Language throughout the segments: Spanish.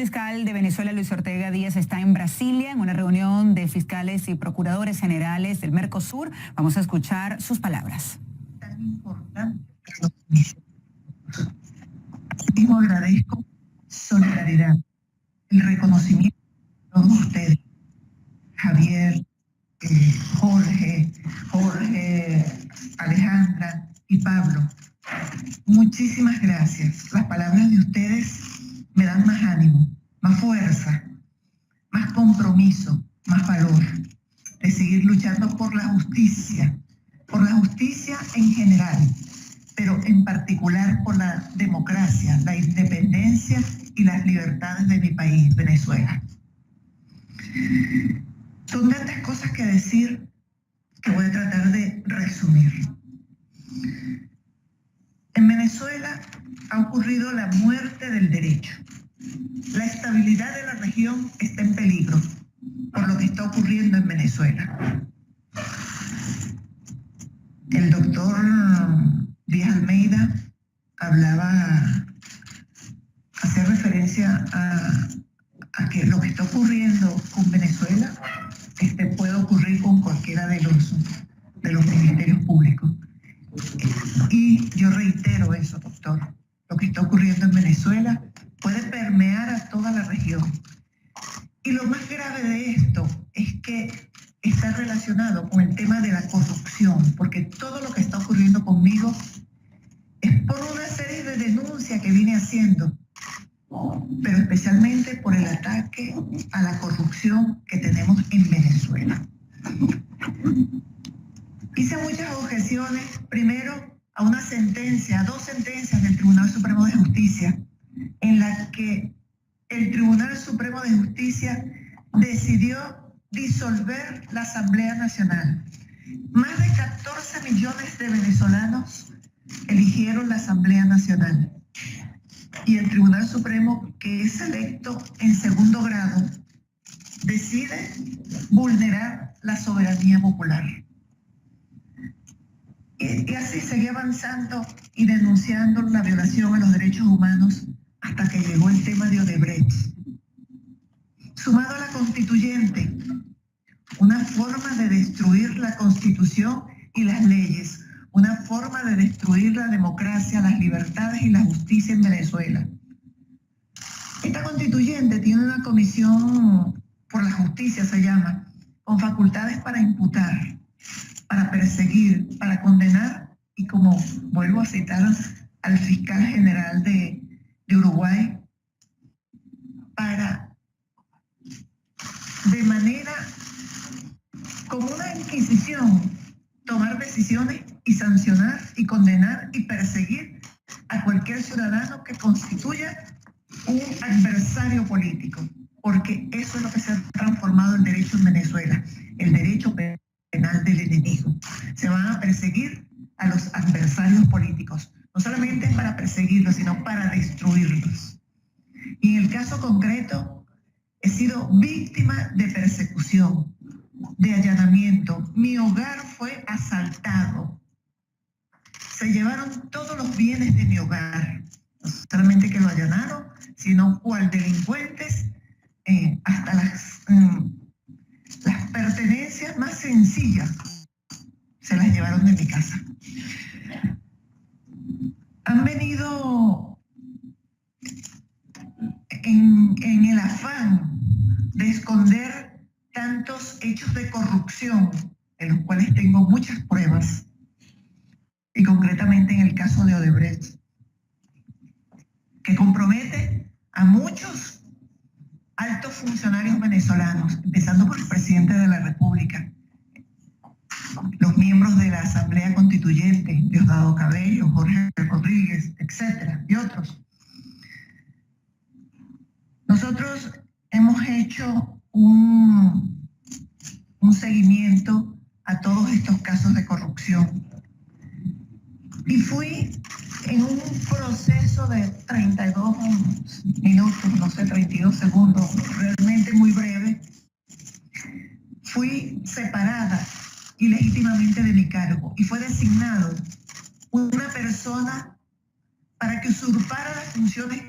exfiscal de Venezuela, Luis Ortega Díaz, está en Brasilia en una reunión de fiscales y procuradores generales del Mercosur. Vamos a escuchar sus palabras. Tan importante. Mismo agradezco solidaridad, el reconocimiento de todos ustedes, Javier, Jorge, Alejandra y Pablo. Muchísimas gracias. Las palabras de ustedes me dan más ánimo, más fuerza, más compromiso, más valor de seguir luchando por la justicia en general, pero en particular por la democracia, la independencia y las libertades de mi país, Venezuela. Son tantas cosas que decir que voy a tratar de resumir. En Venezuela ha ocurrido la muerte del derecho. La estabilidad de la región está en peligro por lo que está ocurriendo en Venezuela. El doctor Díaz Almeida hacía referencia a que lo que está ocurriendo con Venezuela puede ocurrir con cualquiera de los ministerios públicos. Y yo reitero eso, doctor. Lo que está ocurriendo en Venezuela puede permear a toda la región. Y lo más grave de esto es que está relacionado con el tema de la corrupción, porque todo lo que está ocurriendo conmigo es por una serie de denuncias que vine haciendo, pero especialmente por el ataque a la corrupción que tenemos en Venezuela. Hice muchas objeciones, primero a dos sentencias del Tribunal Supremo de Justicia, en las que el Tribunal Supremo de Justicia decidió disolver la Asamblea Nacional. Más de 14 millones de venezolanos eligieron la Asamblea Nacional. Y el Tribunal Supremo, que es electo en segundo grado, decide vulnerar la soberanía popular. Y así seguía avanzando y denunciando la violación a los derechos humanos hasta que llegó el tema de Odebrecht. Sumado a la constituyente, una forma de destruir la Constitución y las leyes, una forma de destruir la democracia, las libertades y la justicia en Venezuela. Esta constituyente tiene una comisión por la justicia, se llama, con facultades para imputar, para perseguir, para condenar, y como vuelvo a citar al fiscal general de Uruguay, para de manera como una inquisición tomar decisiones y sancionar y condenar y perseguir a cualquier ciudadano que constituya un adversario político, porque eso es lo que se ha transformado en derecho en Venezuela, el derecho penal del enemigo. Se van a perseguir a los adversarios políticos, no solamente para perseguirlos, sino para destruirlos. Y en el caso concreto, he sido víctima de persecución, de allanamiento. Mi hogar fue asaltado. Se llevaron todos los bienes de mi hogar. No solamente que lo allanaron, sino cual delincuentes, hasta las pertenencias más sencillas se las llevaron de mi casa. Han venido en el afán de esconder tantos hechos de corrupción, de los cuales tengo muchas pruebas, y concretamente en el caso de Odebrecht, que compromete a muchos altos funcionarios venezolanos, empezando por el presidente de la República, los miembros de la Asamblea Constituyente, Diosdado Cabello, Jorge Rodríguez, etcétera, y otros. Nosotros hemos hecho un seguimiento a todos estos casos de corrupción. Y fui en un proceso de 32 minutos, no sé, 32 segundos, realmente muy breve. Fui separada ilegítimamente de mi cargo y fue designado una persona para que usurpara las funciones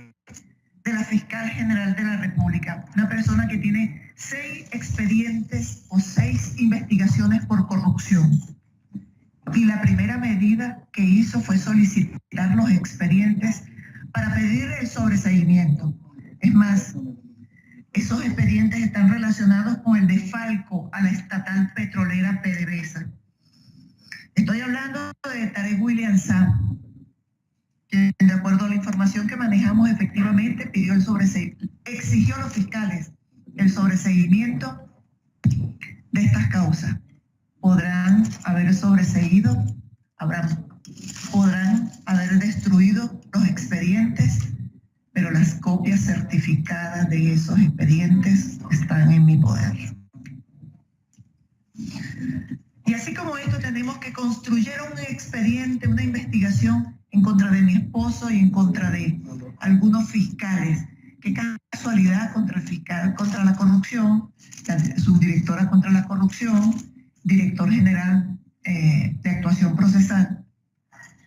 de la Fiscal General de la República, una persona que tiene 6 expedientes o 6 investigaciones por corrupción. Y la primera medida que hizo fue solicitar los expedientes para pedir el sobreseimiento. Es más, esos expedientes están relacionados con el desfalco a la estatal petrolera PDVSA. Estoy hablando de Tarek William Saab, que de acuerdo a la información que manejamos efectivamente pidió el exigió a los fiscales el sobreseguimiento de estas causas. Podrán haber sobreseído, podrán haber destruido los expedientes, pero las copias certificadas de esos expedientes están en mi poder. Y así como esto, tenemos que construir un expediente, una investigación en contra de mi esposo y en contra de algunos fiscales. Qué casualidad, contra el fiscal contra la corrupción, la subdirectora contra la corrupción, director general de actuación procesal,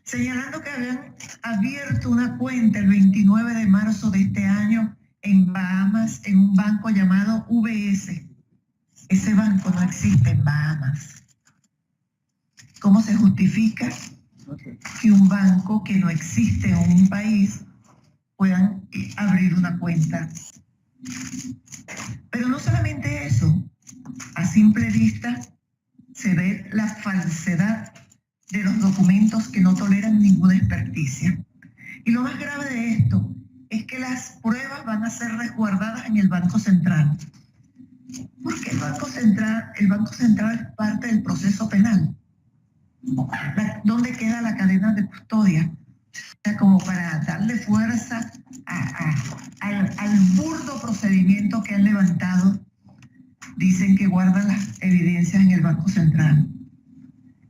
señalando que habían abierto una cuenta el 29 de marzo de este año en Bahamas, en un banco llamado UBS. Ese banco no existe en Bahamas. ¿Cómo se justifica que un banco que no existe en un país puedan abrir una cuenta? Pero no solamente eso, a simple vista se ve la falsedad de los documentos que no toleran ninguna experticia. Y lo más grave de esto es que las pruebas van a ser resguardadas en el Banco Central. Porque el Banco Central es parte del proceso penal. ¿Dónde queda la cadena de custodia? O sea, como para darle fuerza al burdo procedimiento que han levantado, dicen que guardan las evidencias en el Banco Central.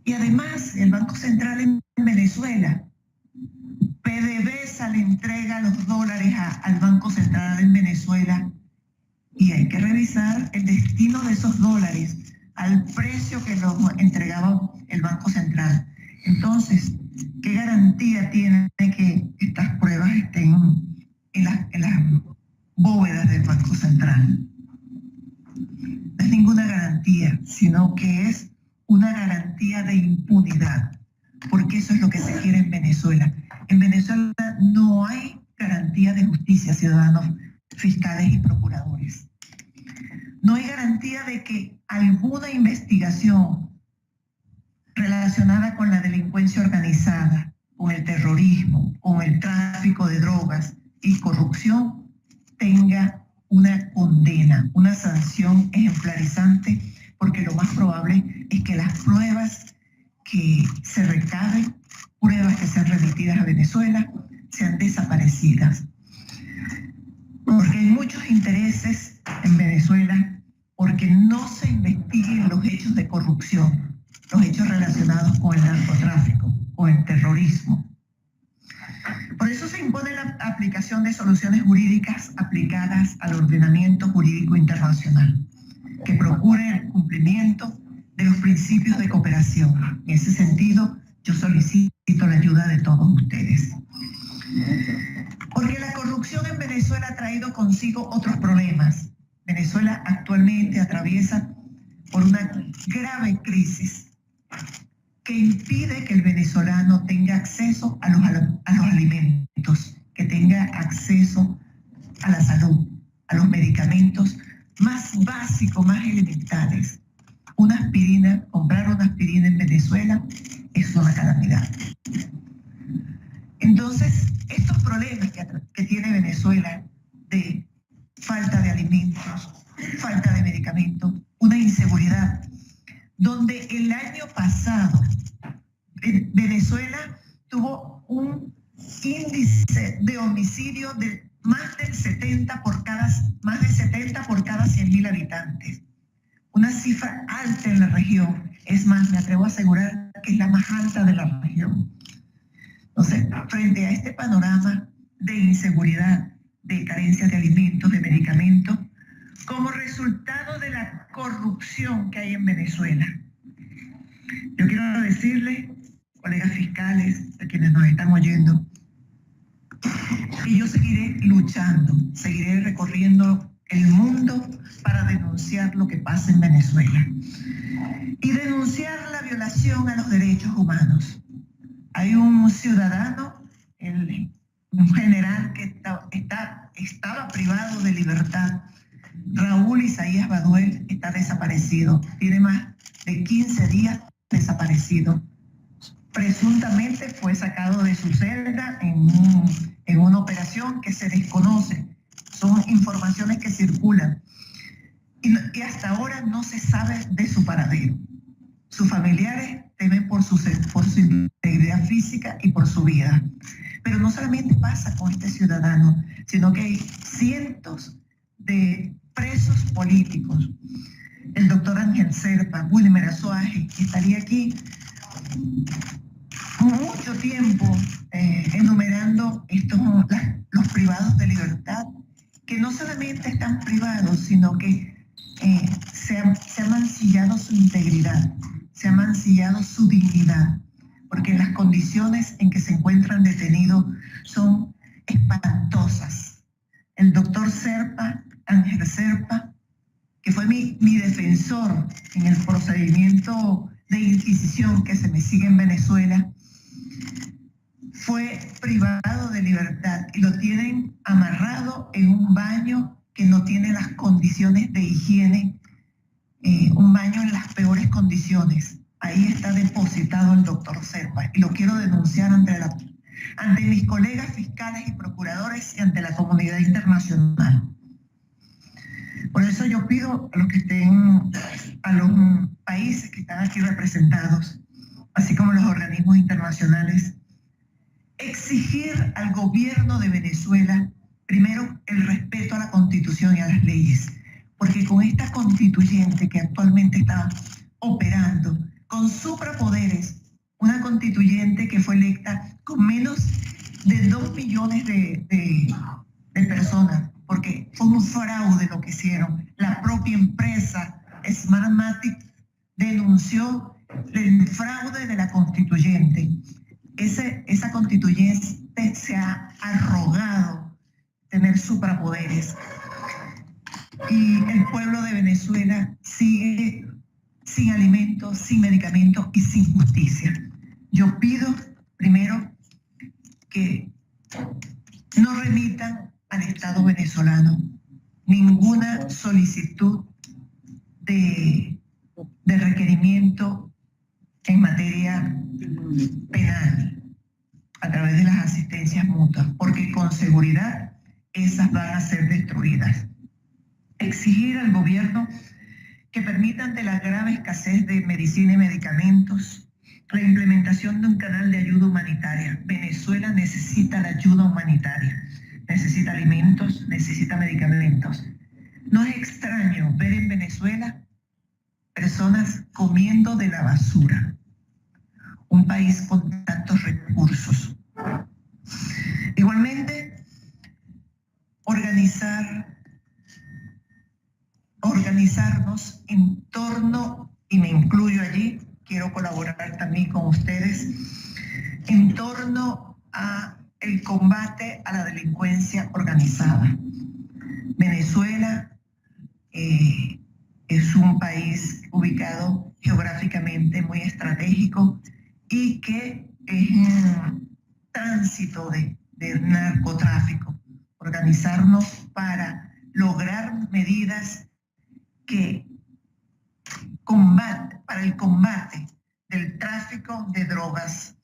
Y además, el Banco Central en Venezuela, PDVSA le entrega los dólares al Banco Central en Venezuela y hay que revisar el destino de esos dólares al precio que los entregaba el Banco Central. Entonces, ¿qué garantía tiene que estas pruebas estén en las bóvedas del Banco Central? No es ninguna garantía, sino que es una garantía de impunidad, porque eso es lo que se quiere en Venezuela. En Venezuela no hay garantía de justicia, ciudadanos, fiscales y procuradores. No hay garantía de que alguna investigación relacionada con la delincuencia organizada, con el terrorismo, con el tráfico de drogas y corrupción tenga una condena, una sanción ejemplarizante, porque lo más probable es que las pruebas que se recaben, pruebas que sean remitidas a Venezuela, sean desaparecidas. Porque hay muchos intereses en Venezuela porque no se investiguen los hechos de corrupción, los hechos relacionados con el narcotráfico o el terrorismo. Por eso se impone la aplicación de soluciones jurídicas aplicadas al ordenamiento jurídico internacional, que procuren el cumplimiento de los principios de cooperación. En ese sentido, yo solicito la ayuda de todos ustedes. Porque la corrupción en Venezuela ha traído consigo otros problemas. Venezuela actualmente atraviesa por una grave crisis que impide que el venezolano tenga acceso a los alimentos, que tenga acceso a la salud, a los medicamentos más básicos, más elementales. Una aspirina, comprar una aspirina en Venezuela es una calamidad. Entonces, estos problemas que tiene Venezuela de falta de alimentos, falta de medicamentos, una inseguridad, donde el año pasado Venezuela tuvo un índice de homicidio de más de 70 por cada 100.000 habitantes. Una cifra alta en la región. Es más, me atrevo a asegurar que es la más alta de la región. Entonces, frente a este panorama de inseguridad, de carencia de alimentos, de medicamentos, como resultado de la corrupción que hay en Venezuela, yo quiero decirles, colegas fiscales, a quienes nos están oyendo, Y yo seguiré luchando, seguiré recorriendo el mundo para denunciar lo que pasa en Venezuela y denunciar la violación a los derechos humanos. Hay un ciudadano, un general que estaba privado de libertad. Raúl Isaías Baduel está desaparecido. Tiene más de 15 días desaparecido. Presuntamente fue sacado de su celda en una operación que se desconoce. Son informaciones que circulan. Y hasta ahora no se sabe de su paradero. Sus familiares temen por su integridad física y por su vida. Pero no solamente pasa con este ciudadano, sino que hay cientos de presos políticos. El doctor Ángel Serpa, Wilmer Azoaje, que estaría aquí mucho tiempo enumerando los privados de libertad, que no solamente están privados, sino que se ha mancillado su integridad, se ha mancillado su dignidad, porque las condiciones en que se encuentran detenidos son espantosas. El doctor Serpa, Ángel Serpa, que fue mi defensor en el procedimiento de inquisición que se me sigue en Venezuela, fue privado de libertad y lo tienen amarrado en un baño que no tiene las condiciones de higiene, un baño en las peores condiciones. Ahí está depositado el doctor Serpa y lo quiero denunciar ante mis colegas fiscales y procuradores y ante la comunidad internacional. Por eso yo pido a los países que están aquí representados, así como los organismos internacionales, exigir al gobierno de Venezuela, primero, el respeto a la Constitución y a las leyes, porque con esta constituyente que actualmente está operando, con suprapoderes, una constituyente que fue electa con menos de 2 millones de personas, porque fue un fraude lo que hicieron. La propia empresa Smartmatic denunció el fraude de la constituyente. Esa constituyente se ha arrogado tener suprapoderes y el pueblo de Venezuela sigue sin alimentos, sin medicamentos y sin justicia. Yo pido primero que no remitan al Estado venezolano ninguna solicitud de requerimiento en materia penal a través de las asistencias mutuas, porque con seguridad esas van a ser destruidas. Exigir al gobierno que permita, ante la grave escasez de medicina y medicamentos, la implementación de un canal de ayuda humanitaria. Venezuela necesita la ayuda humanitaria, necesita alimentos, necesita medicamentos. No es extraño ver en Venezuela personas comiendo de la basura, un país con tantos recursos. Igualmente, organizarnos en torno, y me incluyo allí, quiero colaborar también con ustedes, en torno a el combate a la delincuencia organizada. Venezuela es un país ubicado geográficamente muy estratégico y que es un tránsito de narcotráfico. Organizarnos para lograr medidas para el combate del tráfico de drogas.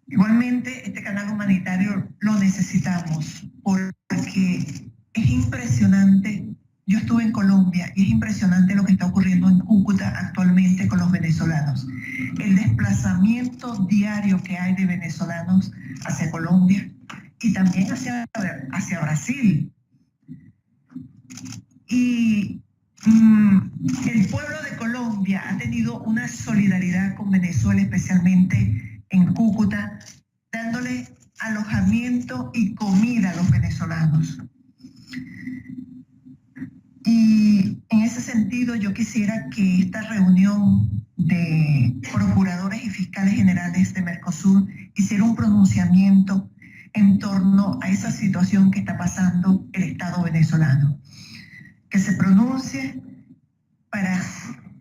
Igualmente, este canal humanitario lo necesitamos porque es impresionante. Yo estuve en Colombia y es impresionante lo que está ocurriendo en Cúcuta actualmente con los venezolanos. El desplazamiento diario que hay de venezolanos hacia Colombia y también hacia Brasil. Y el pueblo de Colombia ha tenido una solidaridad con Venezuela, especialmente en Cúcuta, dándole alojamiento y comida a los venezolanos. Y en ese sentido yo quisiera que esta reunión de procuradores y fiscales generales de Mercosur hiciera un pronunciamiento en torno a esa situación que está pasando el Estado venezolano. Que se pronuncie para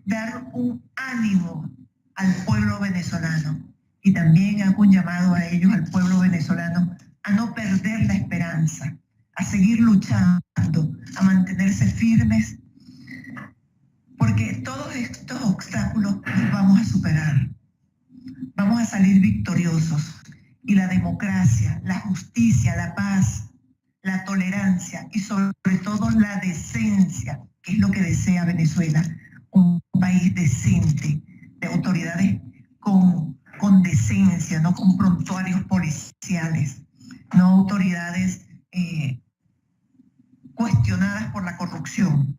dar un ánimo al pueblo venezolano, y también hago un llamado a ellos, al pueblo venezolano, a no perder la esperanza, a seguir luchando, a mantenerse firmes, porque todos estos obstáculos los vamos a superar. Vamos a salir victoriosos, y la democracia, la justicia, la paz, la tolerancia y sobre todo la decencia, que es lo que desea Venezuela, un país decente, de autoridades con decencia, no con prontuarios policiales, no autoridades cuestionadas por la corrupción.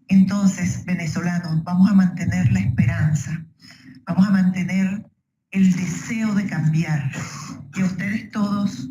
Entonces, venezolanos, vamos a mantener la esperanza, vamos a mantener el deseo de cambiar. Y a ustedes todos,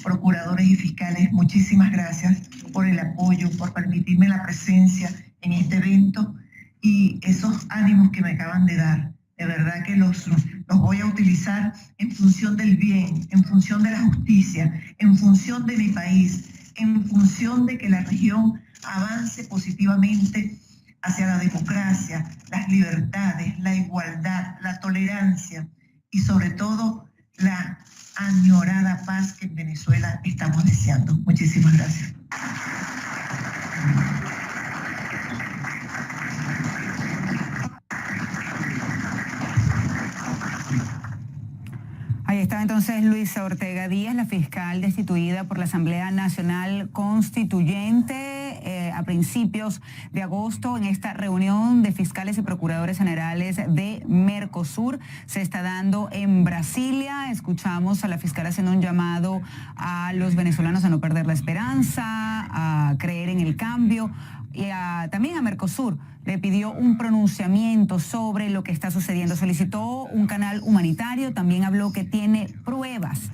procuradores y fiscales, muchísimas gracias por el apoyo, por permitirme la presencia en este evento y esos ánimos que me acaban de dar. De verdad que los voy a utilizar en función del bien, en función de la justicia, en función de mi país, en función de que la región avance positivamente hacia la democracia, las libertades, la igualdad, la tolerancia y sobre todo la añorada paz que en Venezuela estamos deseando. Muchísimas gracias. Ahí está entonces Luisa Ortega Díaz, la fiscal destituida por la Asamblea Nacional Constituyente a principios de agosto en esta reunión de fiscales y procuradores generales de Mercosur. Se está dando en Brasilia. Escuchamos a la fiscal haciendo un llamado a los venezolanos a no perder la esperanza, a creer en el cambio. Y también a Mercosur le pidió un pronunciamiento sobre lo que está sucediendo. Solicitó un canal humanitario, también habló que tiene pruebas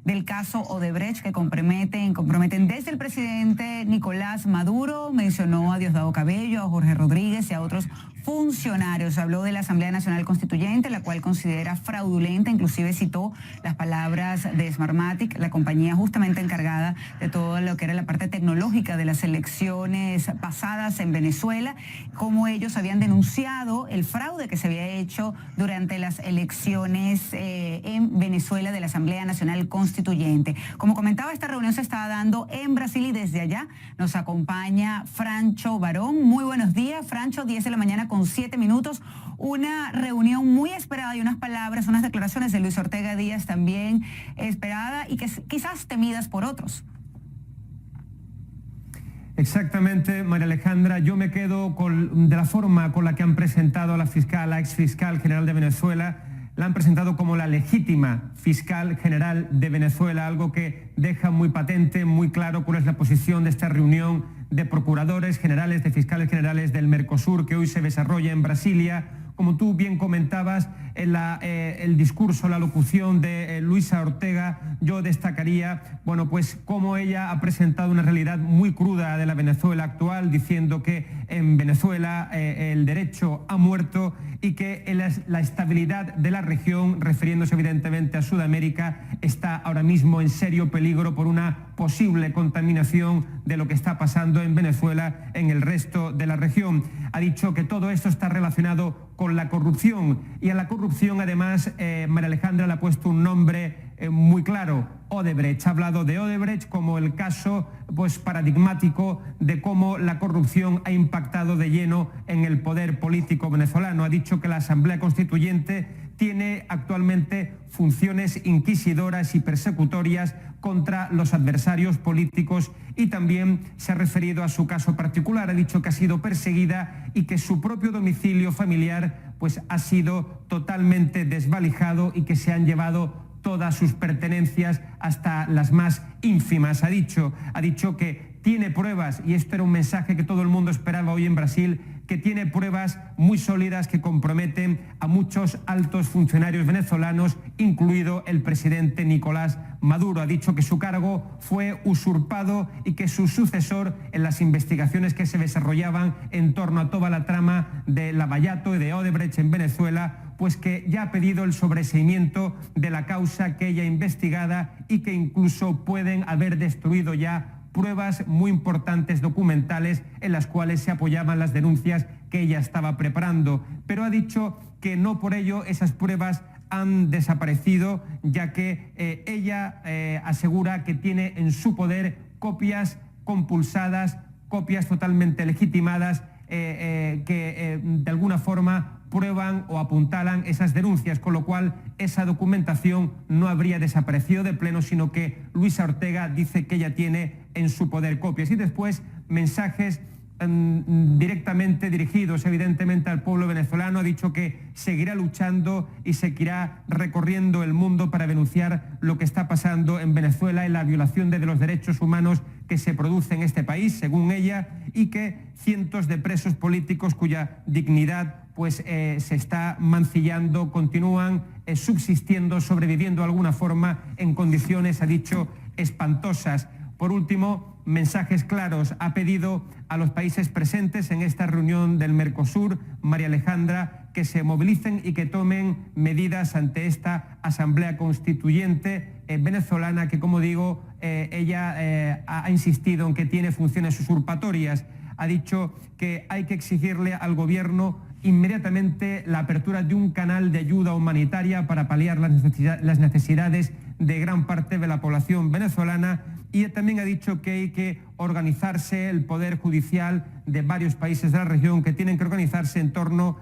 del caso Odebrecht que comprometen desde el presidente Nicolás Maduro. Mencionó a Diosdado Cabello, a Jorge Rodríguez y a otros funcionarios. Habló de la Asamblea Nacional Constituyente, la cual considera fraudulenta, inclusive citó las palabras de Smartmatic, la compañía justamente encargada de todo lo que era la parte tecnológica de las elecciones pasadas en Venezuela, como ellos habían denunciado el fraude que se había hecho durante las elecciones en Venezuela de la Asamblea Nacional Constituyente. Como comentaba, esta reunión se estaba dando en Brasil y desde allá nos acompaña Francho Barón. Muy buenos días, Francho, 10 de la mañana con 7 minutos. Una reunión muy esperada y unas palabras, unas declaraciones de Luis Ortega Díaz también esperada y que quizás temidas por otros. Exactamente, María Alejandra. Yo me quedo de la forma con la que han presentado a la fiscal, la exfiscal general de Venezuela. La han presentado como la legítima fiscal general de Venezuela, algo que deja muy patente, muy claro cuál es la posición de esta reunión de procuradores generales, de fiscales generales del Mercosur que hoy se desarrolla en Brasilia. Como tú bien comentabas, en el discurso, la locución de Luisa Ortega, yo destacaría, bueno, pues cómo ella ha presentado una realidad muy cruda de la Venezuela actual, diciendo que en Venezuela el derecho ha muerto y que la estabilidad de la región, refiriéndose evidentemente a Sudamérica, está ahora mismo en serio peligro por una posible contaminación de lo que está pasando en Venezuela en el resto de la región. Ha dicho que todo esto está relacionado con la corrupción y a la corrupción además María Alejandra le ha puesto un nombre muy claro, Odebrecht. Ha hablado de Odebrecht como el caso pues paradigmático de cómo la corrupción ha impactado de lleno en el poder político venezolano. Ha dicho que la Asamblea Constituyente tiene actualmente funciones inquisidoras y persecutorias contra los adversarios políticos y también se ha referido a su caso particular. Ha dicho que ha sido perseguida y que su propio domicilio familiar pues ha sido totalmente desvalijado y que se han llevado todas sus pertenencias hasta las más ínfimas. Ha dicho que tiene pruebas, y esto era un mensaje que todo el mundo esperaba hoy en Brasil, que tiene pruebas muy sólidas que comprometen a muchos altos funcionarios venezolanos, incluido el presidente Nicolás Maduro. Ha dicho que su cargo fue usurpado y que su sucesor en las investigaciones que se desarrollaban en torno a toda la trama de Lavallato y de Odebrecht en Venezuela pues que ya ha pedido el sobreseimiento de la causa que ella investigada y que incluso pueden haber destruido ya pruebas muy importantes documentales en las cuales se apoyaban las denuncias que ella estaba preparando. Pero ha dicho que no por ello esas pruebas han desaparecido, ya que ella asegura que tiene en su poder copias compulsadas, copias totalmente legitimadas, que de alguna forma prueban o apuntalan esas denuncias, con lo cual esa documentación no habría desaparecido de pleno, sino que Luisa Ortega dice que ella tiene en su poder copias. Y después mensajes directamente dirigidos evidentemente al pueblo venezolano. Ha dicho que seguirá luchando y seguirá recorriendo el mundo para denunciar lo que está pasando en Venezuela y la violación de los derechos humanos que se produce en este país, según ella, y que cientos de presos políticos cuya dignidad pues se está mancillando, continúan subsistiendo, sobreviviendo de alguna forma en condiciones, ha dicho, espantosas. Por último, mensajes claros. Ha pedido a los países presentes en esta reunión del Mercosur, María Alejandra, que se movilicen y que tomen medidas ante esta Asamblea Constituyente venezolana que, como digo, ella ha insistido en que tiene funciones usurpatorias. Ha dicho que hay que exigirle al gobierno inmediatamente la apertura de un canal de ayuda humanitaria para paliar las necesidades de gran parte de la población venezolana. Y también ha dicho que hay que organizarse, el Poder Judicial de varios países de la región, que tienen que organizarse en torno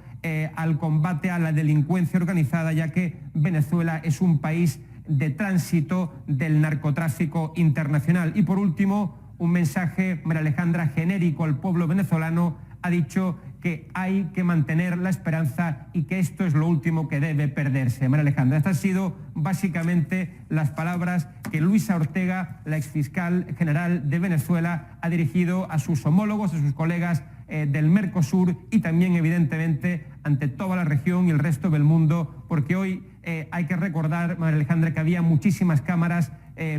al combate a la delincuencia organizada, ya que Venezuela es un país de tránsito del narcotráfico internacional. Y por último, un mensaje, María Alejandra, genérico al pueblo venezolano. Ha dicho que hay que mantener la esperanza y que esto es lo último que debe perderse. María Alejandra, estas han sido básicamente las palabras que Luisa Ortega, la exfiscal general de Venezuela, ha dirigido a sus homólogos, a sus colegas del Mercosur y también, evidentemente, ante toda la región y el resto del mundo, porque hoy hay que recordar, María Alejandra, que había muchísimas cámaras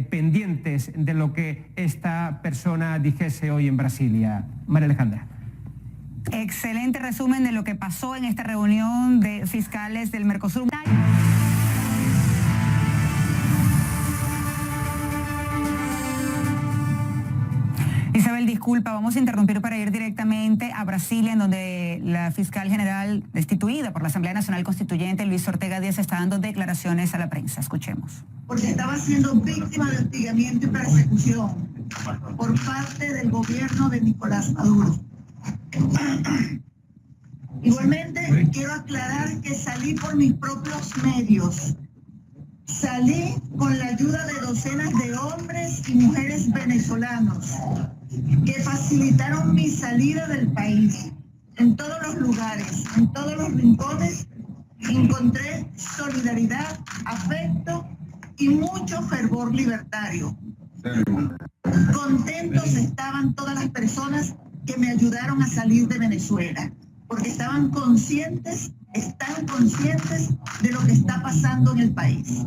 pendientes de lo que esta persona dijese hoy en Brasilia. María Alejandra. Excelente resumen de lo que pasó en esta reunión de fiscales del Mercosur. Isabel, disculpa, vamos a interrumpir para ir directamente a Brasilia, en donde la fiscal general destituida por la Asamblea Nacional Constituyente, Luisa Ortega Díaz, está dando declaraciones a la prensa. Escuchemos. Porque estaba siendo víctima de hostigamiento y persecución por parte del gobierno de Nicolás Maduro. Igualmente, quiero aclarar que salí por mis propios medios. Salí con la ayuda de docenas de hombres y mujeres venezolanos que facilitaron mi salida del país. En todos los lugares, en todos los rincones, encontré solidaridad, afecto y mucho fervor libertario. Contentos estaban todas las personas que me ayudaron a salir de Venezuela, porque están conscientes de lo que está pasando en el país.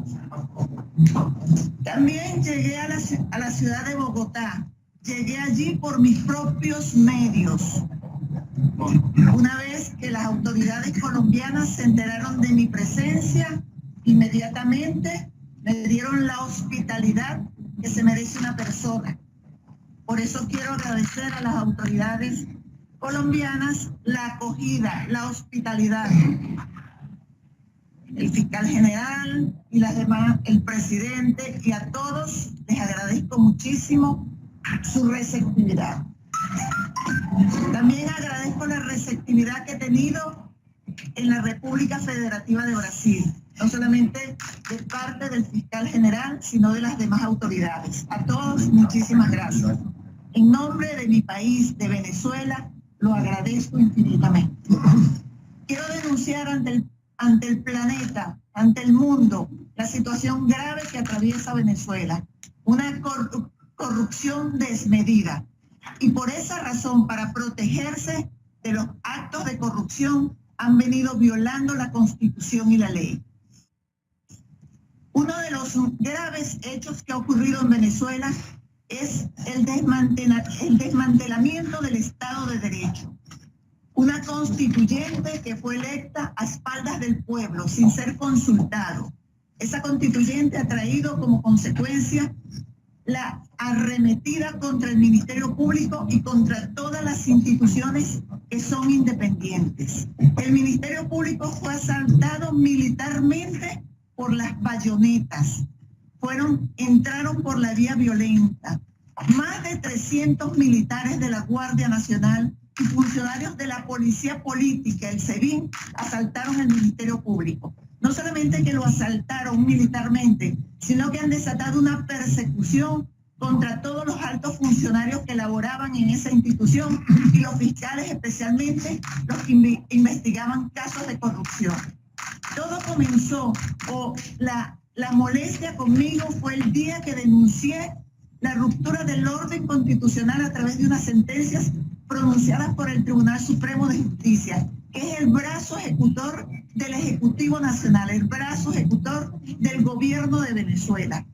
También llegué a la ciudad de Bogotá. Llegué allí por mis propios medios. Una vez que las autoridades colombianas se enteraron de mi presencia, inmediatamente me dieron la hospitalidad que se merece una persona. Por eso quiero agradecer a las autoridades colombianas la acogida, la hospitalidad. El fiscal general y las demás, el presidente y a todos les agradezco muchísimo su receptividad. También agradezco la receptividad que he tenido en la República Federativa de Brasil, no solamente de parte del fiscal general, sino de las demás autoridades. A todos, muchísimas gracias. En nombre de mi país, de Venezuela, lo agradezco infinitamente. Quiero denunciar ante el planeta, ante el mundo, la situación grave que atraviesa Venezuela. Una corrupción desmedida. Y por esa razón, para protegerse de los actos de corrupción, han venido violando la Constitución y la ley. Uno de los graves hechos que ha ocurrido en Venezuela es el desmantelamiento del Estado de Derecho. una constituyente que fue electa a espaldas del pueblo, sin ser consultado. Esa constituyente ha traído como consecuencia la arremetida contra el Ministerio Público y contra todas las instituciones que son independientes. El Ministerio Público fue asaltado militarmente por las bayonetas. Entraron por la vía violenta. Más de 300 militares de la Guardia Nacional y funcionarios de la Policía Política, el SEBIN, asaltaron el Ministerio Público. No solamente que lo asaltaron militarmente, sino que han desatado una persecución contra todos los altos funcionarios que laboraban en esa institución y los fiscales, especialmente los que investigaban casos de corrupción. Todo comenzó, la molestia conmigo fue el día que denuncié la ruptura del orden constitucional a través de unas sentencias pronunciadas por el Tribunal Supremo de Justicia, que es el brazo ejecutor del Ejecutivo Nacional, el brazo ejecutor del gobierno de Venezuela.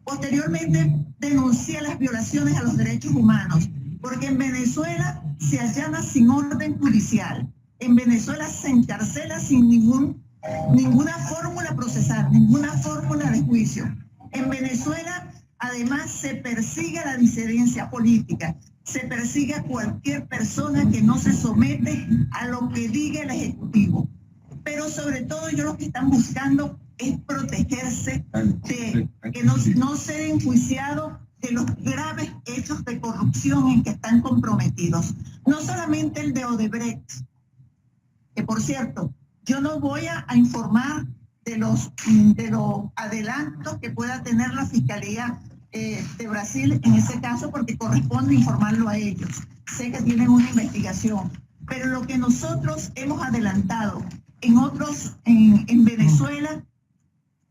Posteriormente denuncié las violaciones a los derechos humanos, porque en Venezuela se allana sin orden judicial, en Venezuela se encarcela sin ninguna fórmula procesal, ninguna fórmula de juicio. En Venezuela además se persigue a la disidencia política, se persigue a cualquier persona que no se somete a lo que diga el Ejecutivo. Pero sobre todo ellos lo que están buscando es protegerse de que no ser enjuiciados de los graves hechos de corrupción en que están comprometidos. No solamente el de Odebrecht, que por cierto, yo no voy a informar de los adelantos que pueda tener la Fiscalía de Brasil en ese caso, porque corresponde informarlo a ellos. Sé que tienen una investigación, pero lo que nosotros hemos adelantado en Venezuela,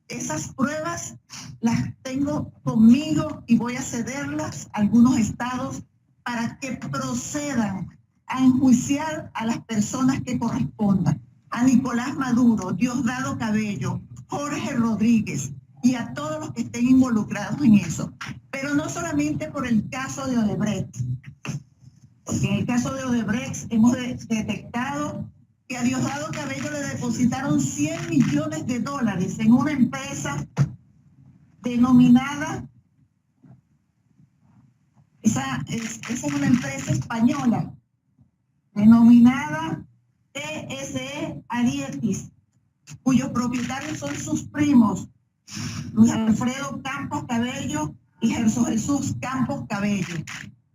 esas pruebas las tengo conmigo y voy a cederlas a algunos estados para que procedan a enjuiciar a las personas que correspondan. A Nicolás Maduro, Diosdado Cabello, Jorge Rodríguez y a todos los que estén involucrados en eso. Pero no solamente por el caso de Odebrecht, porque en el caso de Odebrecht hemos detectado que a Diosdado Cabello le depositaron $100 millones en una empresa denominada, esa es una empresa española, denominada TSE Arietis, cuyos propietarios son sus primos, Luis Alfredo Campos Cabello y Jesús Campos Cabello.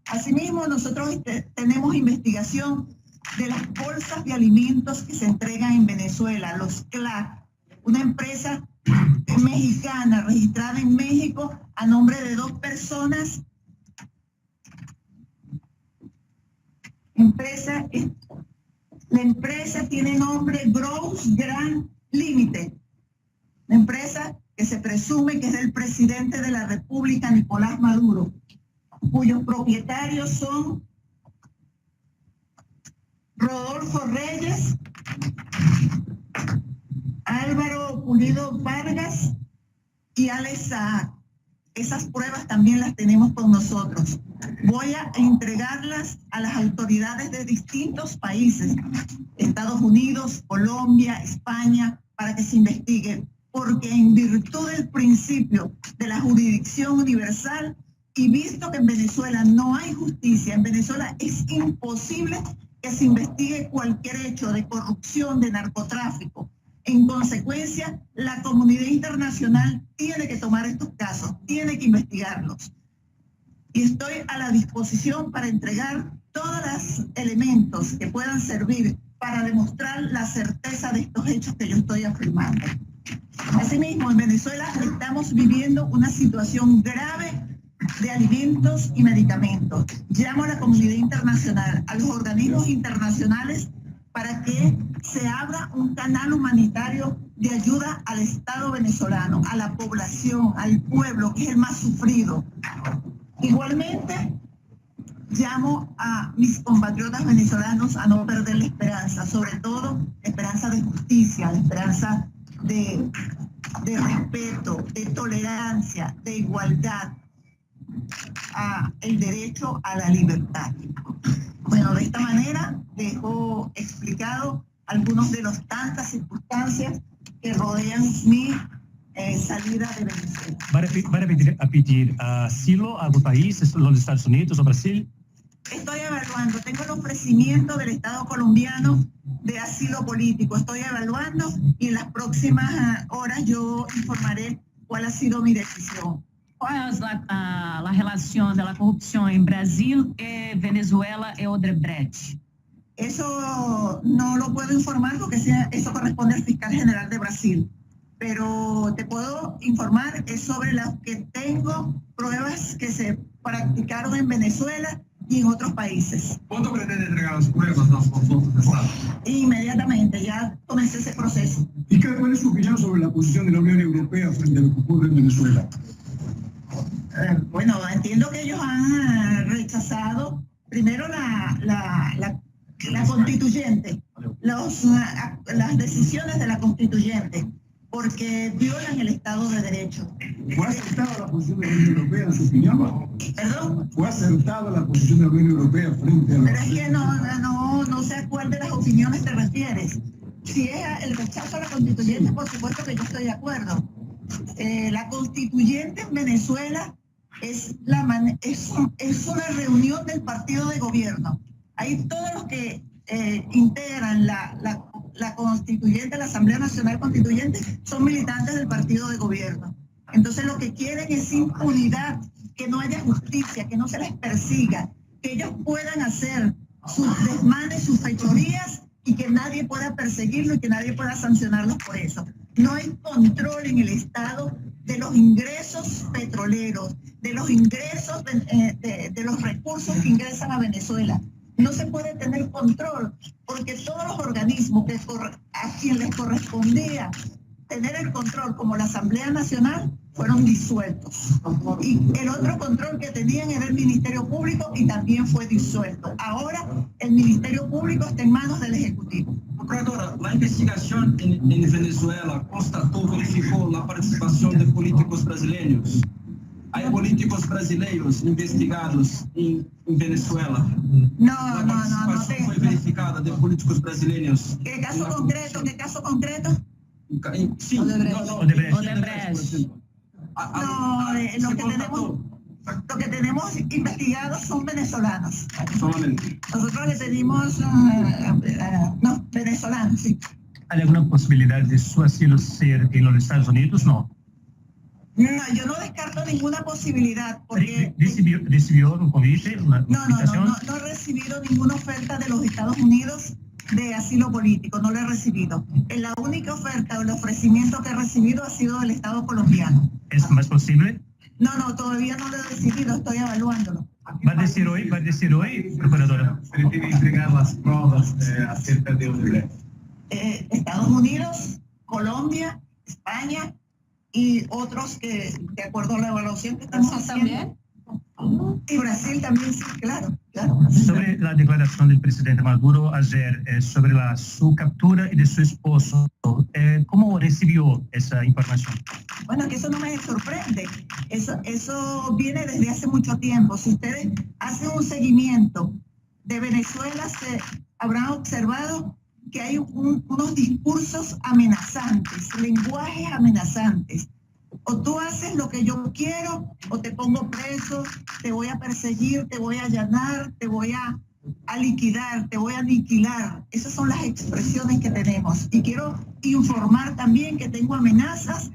Asimismo, nosotros tenemos investigación de las bolsas de alimentos que se entregan en Venezuela, los CLAC, una empresa mexicana registrada en México a nombre de 2 personas. La empresa tiene nombre Gross Grand Limited, la empresa que se presume que es del presidente de la República, Nicolás Maduro, cuyos propietarios son Rodolfo Reyes, Álvaro Pulido Vargas y Alex Saad. Esas pruebas también las tenemos con nosotros. Voy a entregarlas a las autoridades de distintos países, Estados Unidos, Colombia, España, para que se investiguen, porque en virtud del principio de la jurisdicción universal y visto que en Venezuela no hay justicia, en Venezuela es imposible que se investigue cualquier hecho de corrupción, de narcotráfico. En consecuencia, la comunidad internacional tiene que tomar estos casos, tiene que investigarlos. Y estoy a la disposición para entregar todos los elementos que puedan servir para demostrar la certeza de estos hechos que yo estoy afirmando. Asimismo, en Venezuela estamos viviendo una situación grave de alimentos y medicamentos. Llamo a la comunidad internacional, a los organismos internacionales, para que se abra un canal humanitario de ayuda al Estado venezolano, a la población, al pueblo, que es el más sufrido. Igualmente, llamo a mis compatriotas venezolanos a no perder la esperanza, sobre todo la esperanza de justicia, la esperanza de respeto, de tolerancia, de igualdad, el derecho a la libertad. Bueno, de esta manera dejo explicado algunos de las tantas circunstancias que rodean mi salida de Venezuela. Vai pedir asilo a algum país, los Estados Unidos o Brasil? Estoy evaluando, tengo el ofrecimiento del Estado colombiano de asilo político. Estoy evaluando y en las próximas horas yo informaré cuál ha sido mi decisión. Qual é a relação da corrupção em Brasil e Venezuela e Odebrecht? Eso no lo puedo informar porque eso corresponde al fiscal general de Brasil. Pero te puedo informar sobre las que tengo pruebas que se practicaron en Venezuela y en otros países. ¿Cuándo pretende entregar las pruebas a los consultos de Estado? Inmediatamente, ya comencé ese proceso. ¿Y cuál es su opinión sobre la posición de la Unión Europea frente a lo que ocurre en Venezuela? Bueno, entiendo que ellos han rechazado primero la constituyente, las decisiones de la constituyente, porque violan el Estado de Derecho. ¿Fue aceptada la posición de la Unión Europea en su opinión? ¿Perdón? ¿Fue aceptada la posición de la Unión Europea frente a la... Pero es que no sé a cuál de las opiniones te refieres. Si es el rechazo a la constituyente, por supuesto que yo estoy de acuerdo. La constituyente en Venezuela es una reunión del partido de gobierno. Ahí todos los que integran la constituyente, la Asamblea Nacional Constituyente, son militantes del partido de gobierno. Entonces lo que quieren es impunidad, que no haya justicia, que no se les persiga, que ellos puedan hacer sus desmanes, sus fechorías y que nadie pueda perseguirlo y que nadie pueda sancionarlos por eso. No hay control en el Estado de los ingresos petroleros, de los ingresos de los recursos que ingresan a Venezuela. No se puede tener control porque todos los organismos a quien les correspondía tener el control, como la Asamblea Nacional, fueron disueltos. Y el otro control que tenían era el Ministerio Público y también fue disuelto. Ahora el Ministerio Público está en manos del Ejecutivo. Procuradora, la investigación en Venezuela constató, verificó la participación de políticos brasileños. ¿Hay políticos brasileños investigados en Venezuela? No fue verificada de políticos brasileños. ¿Qué caso concreto? ¿Qué caso concreto? Sí, Odebrecht. Lo que tenemos investigados son venezolanos. Solamente. Nosotros le pedimos, venezolanos, sí. ¿Hay alguna posibilidad de su asilo ser en los Estados Unidos? No. No, yo no descarto ninguna posibilidad porque... ¿Recibió un convite, una invitación? No he recibido ninguna oferta de los Estados Unidos de asilo político, no lo he recibido. La única oferta o el ofrecimiento que he recibido ha sido del Estado colombiano. ¿Es más posible? No, todavía no lo he decidido, estoy evaluándolo. ¿Va a decir hoy, procuradora? Pretende entregar las pruebas acerca de Odebrecht. Estados Unidos, Colombia, España y otros que, de acuerdo a la evaluación que estamos haciendo. Y Brasil también, sí, claro. Sobre la declaración del presidente Maduro ayer sobre su captura y de su esposo, ¿cómo recibió esa información? Bueno, que eso no me sorprende. Eso viene desde hace mucho tiempo. Si ustedes hacen un seguimiento de Venezuela, se habrán observado que hay unos discursos amenazantes, lenguajes amenazantes. O tú haces lo que yo quiero, o te pongo preso, te voy a perseguir, te voy a allanar, te voy a liquidar, te voy a aniquilar. Esas son las expresiones que tenemos. Y quiero informar también que tengo amenazas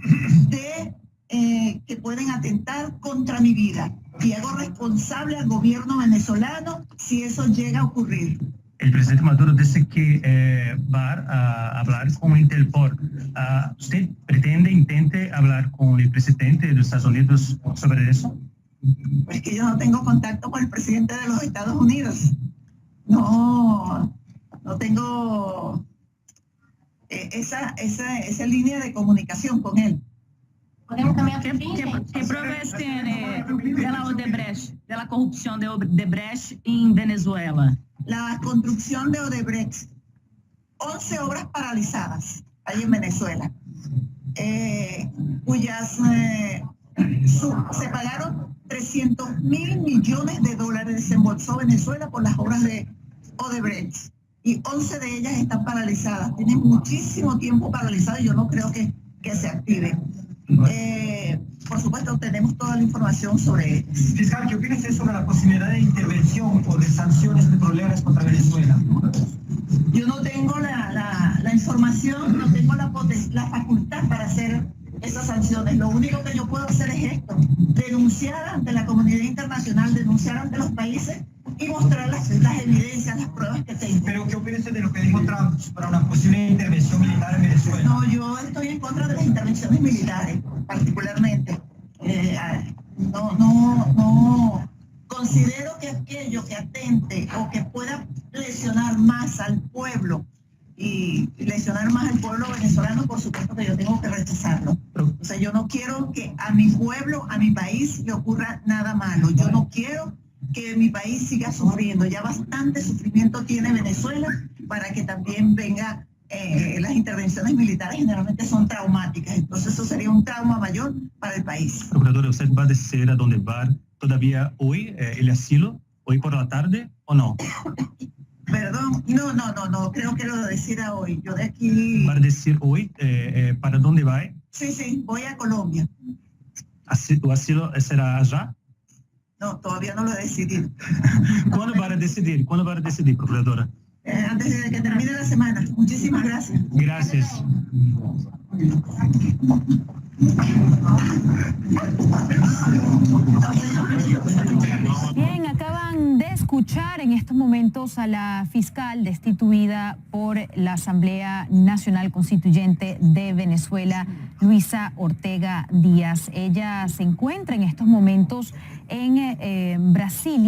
que pueden atentar contra mi vida. Y hago responsable al gobierno venezolano si eso llega a ocurrir. El presidente Maduro dice que va a hablar con Interpol. ¿Usted intente hablar con el presidente de los Estados Unidos sobre eso? Es que yo no tengo contacto con el presidente de los Estados Unidos. No tengo esa línea de comunicación con él. ¿Qué pruebas tiene de la Odebrecht, de la corrupción de Odebrecht en Venezuela? La construcción de Odebrecht, 11 obras paralizadas ahí en Venezuela, cuyas Se pagaron 300.000 millones de dólares, desembolsó Venezuela por las obras de Odebrecht. Y 11 de ellas están paralizadas. Tienen muchísimo tiempo paralizadas y yo no creo que se activen. Por supuesto, tenemos toda la información sobre ellas. Fiscal, ¿qué opina usted sobre la posibilidad de intervención o de sanciones petroleras contra Venezuela? Yo no tengo la información, no tengo la facultad para hacer esas sanciones. Lo único que yo puedo hacer es esto: denunciar ante la comunidad internacional, denunciar ante los países y mostrar las evidencias, las pruebas que tengo. Pero ¿qué opina usted de lo que dijo Trump para una posible intervención militar en Venezuela? No, yo estoy en contra de las intervenciones militares, particularmente. No considero que aquello que atente o que pueda lesionar más al pueblo y lesionar más al pueblo venezolano, por supuesto que yo tengo que rechazarlo. O sea, yo no quiero que a mi pueblo, a mi país, le ocurra nada malo. Yo no quiero que mi país siga sufriendo. Ya bastante sufrimiento tiene Venezuela para que también venga. Las intervenciones militares generalmente son traumáticas, entonces eso sería un trauma mayor para el país. Procuradora, ¿usted va a decir a dónde va todavía hoy el asilo? ¿Hoy por la tarde o no? Perdón, no, creo que lo decidirá hoy. Yo de aquí... ¿Va a decir hoy para dónde va? Sí, voy a Colombia. ¿O asilo será allá? No, todavía no lo he decidido. ¿Cuándo va a decidir? ¿Cuándo va a decidir, procuradora? Antes de que termine la semana. Muchísimas gracias. Gracias. Bien, acaban de escuchar en estos momentos a la fiscal destituida por la Asamblea Nacional Constituyente de Venezuela, Luisa Ortega Díaz. Ella se encuentra en estos momentos en Brasil,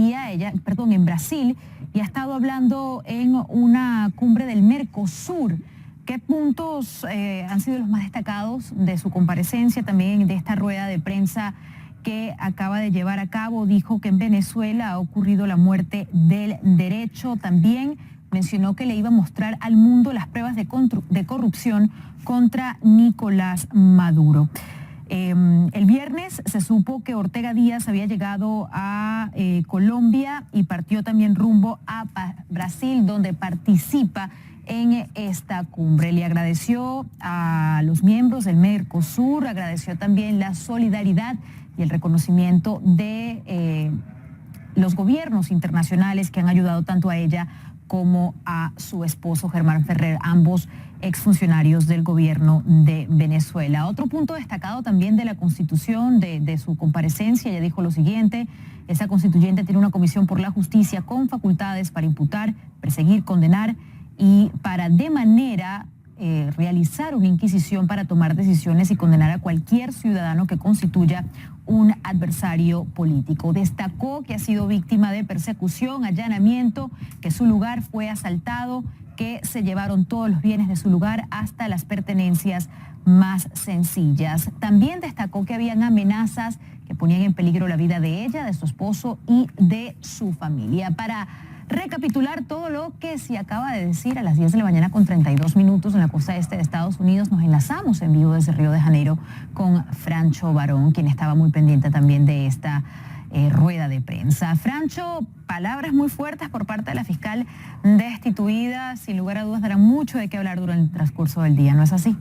y ha estado hablando en una cumbre del Mercosur. ¿Qué puntos han sido los más destacados de su comparecencia, también de esta rueda de prensa que acaba de llevar a cabo? Dijo que en Venezuela ha ocurrido la muerte del derecho. También mencionó que le iba a mostrar al mundo las pruebas de corrupción contra Nicolás Maduro. El viernes se supo que Ortega Díaz había llegado a Colombia y partió también rumbo a Brasil, donde participa en esta cumbre. Le agradeció a los miembros del Mercosur, agradeció también la solidaridad y el reconocimiento de los gobiernos internacionales que han ayudado tanto a ella como a su esposo Germán Ferrer, ambos exfuncionarios del gobierno de Venezuela. Otro punto destacado también de la Constitución, de su comparecencia, ella dijo lo siguiente: esa constituyente tiene una comisión por la justicia con facultades para imputar, perseguir, condenar y para de manera realizar una inquisición para tomar decisiones y condenar a cualquier ciudadano que constituya un adversario político. Destacó que ha sido víctima de persecución, allanamiento, que su lugar fue asaltado, que se llevaron todos los bienes de su lugar hasta las pertenencias más sencillas. También destacó que habían amenazas que ponían en peligro la vida de ella, de su esposo y de su familia. Para recapitular todo lo que se acaba de decir, a las 10 de la mañana con 32 minutos en la costa este de Estados Unidos, nos enlazamos en vivo desde Río de Janeiro con Francho Barón, quien estaba muy pendiente también de esta rueda de prensa. Francho, palabras muy fuertes por parte de la fiscal destituida, sin lugar a dudas darán mucho de qué hablar durante el transcurso del día, ¿no es así?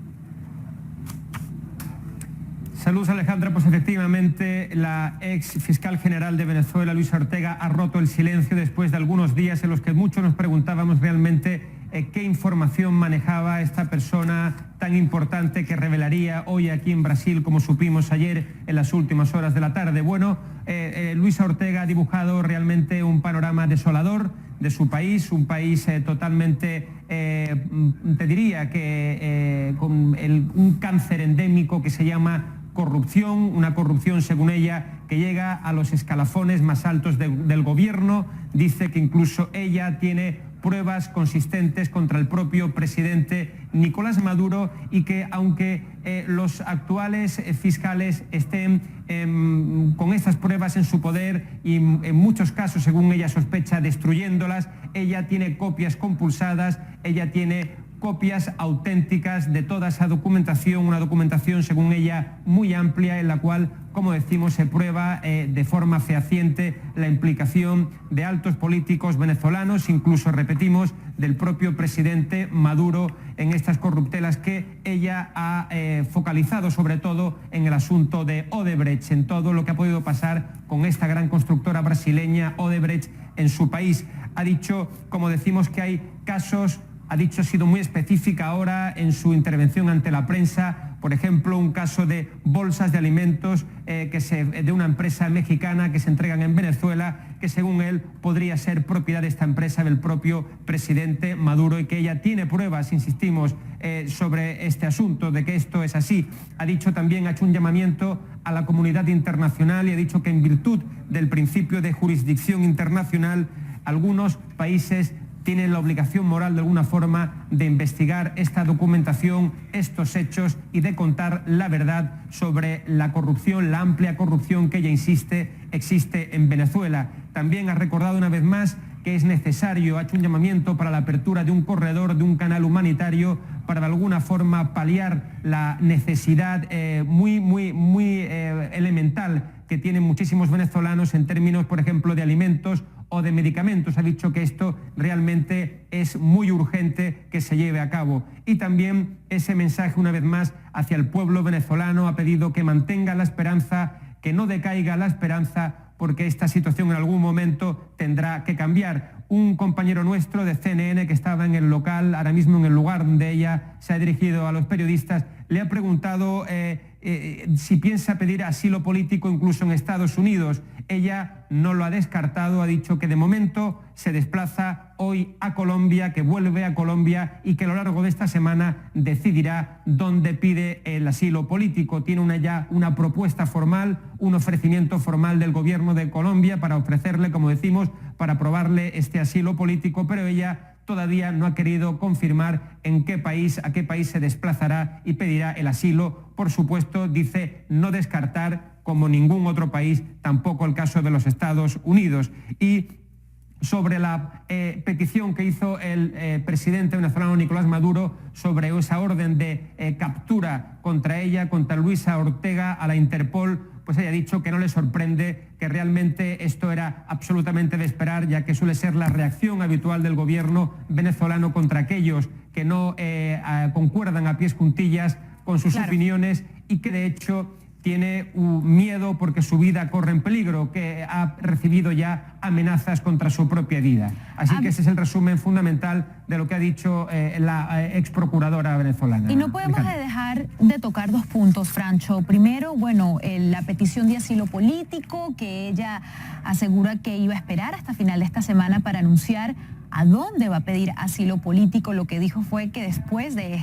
Saludos, Alejandra. Pues efectivamente la ex fiscal general de Venezuela, Luisa Ortega, ha roto el silencio después de algunos días en los que muchos nos preguntábamos realmente qué información manejaba esta persona tan importante que revelaría hoy aquí en Brasil, como supimos ayer en las últimas horas de la tarde. Bueno, Luisa Ortega ha dibujado realmente un panorama desolador de su país, un país totalmente, te diría que con un cáncer endémico que se llama corrupción, una corrupción según ella que llega a los escalafones más altos del gobierno. Dice que incluso ella tiene pruebas consistentes contra el propio presidente Nicolás Maduro y que aunque los actuales fiscales estén con estas pruebas en su poder y en muchos casos, según ella sospecha, destruyéndolas, ella tiene copias compulsadas, ella tiene copias auténticas de toda esa documentación, una documentación según ella muy amplia en la cual, como decimos, se prueba de forma fehaciente la implicación de altos políticos venezolanos, incluso, repetimos, del propio presidente Maduro en estas corruptelas que ella ha focalizado sobre todo en el asunto de Odebrecht, en todo lo que ha podido pasar con esta gran constructora brasileña Odebrecht en su país. Ha dicho, como decimos, que hay casos, ha sido muy específica ahora en su intervención ante la prensa, por ejemplo, un caso de bolsas de alimentos de una empresa mexicana que se entregan en Venezuela, que según él podría ser propiedad de esta empresa del propio presidente Maduro y que ella tiene pruebas, insistimos, sobre este asunto, de que esto es así. Ha hecho un llamamiento a la comunidad internacional y ha dicho que en virtud del principio de jurisdicción internacional, algunos países tienen la obligación moral de alguna forma de investigar esta documentación, estos hechos y de contar la verdad sobre la corrupción, la amplia corrupción que ella insiste existe en Venezuela. También ha recordado una vez más que es necesario, ha hecho un llamamiento para la apertura de un corredor, de un canal humanitario para de alguna forma paliar la necesidad muy elemental que tienen muchísimos venezolanos en términos, por ejemplo, de alimentos o de medicamentos. Ha dicho que esto realmente es muy urgente que se lleve a cabo. Y también ese mensaje, una vez más, hacia el pueblo venezolano, ha pedido que mantenga la esperanza, que no decaiga la esperanza, porque esta situación en algún momento tendrá que cambiar. Un compañero nuestro de CNN que estaba en el local, ahora mismo en el lugar donde ella se ha dirigido a los periodistas, le ha preguntado si piensa pedir asilo político incluso en Estados Unidos. Ella no lo ha descartado, ha dicho que de momento se desplaza hoy a Colombia, que vuelve a Colombia y que a lo largo de esta semana decidirá dónde pide el asilo político. Tiene ya una propuesta formal, un ofrecimiento formal del gobierno de Colombia para ofrecerle, como decimos, para aprobarle este asilo político, pero ella todavía no ha querido confirmar a qué país se desplazará y pedirá el asilo. Por supuesto, dice no descartar, como ningún otro país, tampoco el caso de los Estados Unidos. Y sobre la petición que hizo el presidente venezolano Nicolás Maduro sobre esa orden de captura contra ella, contra Luisa Ortega, a la Interpol, pues ella ha dicho que no le sorprende, que realmente esto era absolutamente de esperar, ya que suele ser la reacción habitual del gobierno venezolano contra aquellos que no concuerdan a pies juntillas con sus opiniones y que de hecho tiene miedo porque su vida corre en peligro, que ha recibido ya amenazas contra su propia vida. Así que ese es el resumen fundamental de lo que ha dicho la ex procuradora venezolana. Y no podemos dejar de tocar dos puntos, Francho. Primero, bueno, la petición de asilo político, que ella asegura que iba a esperar hasta final de esta semana para anunciar a dónde va a pedir asilo político. Lo que dijo fue que después de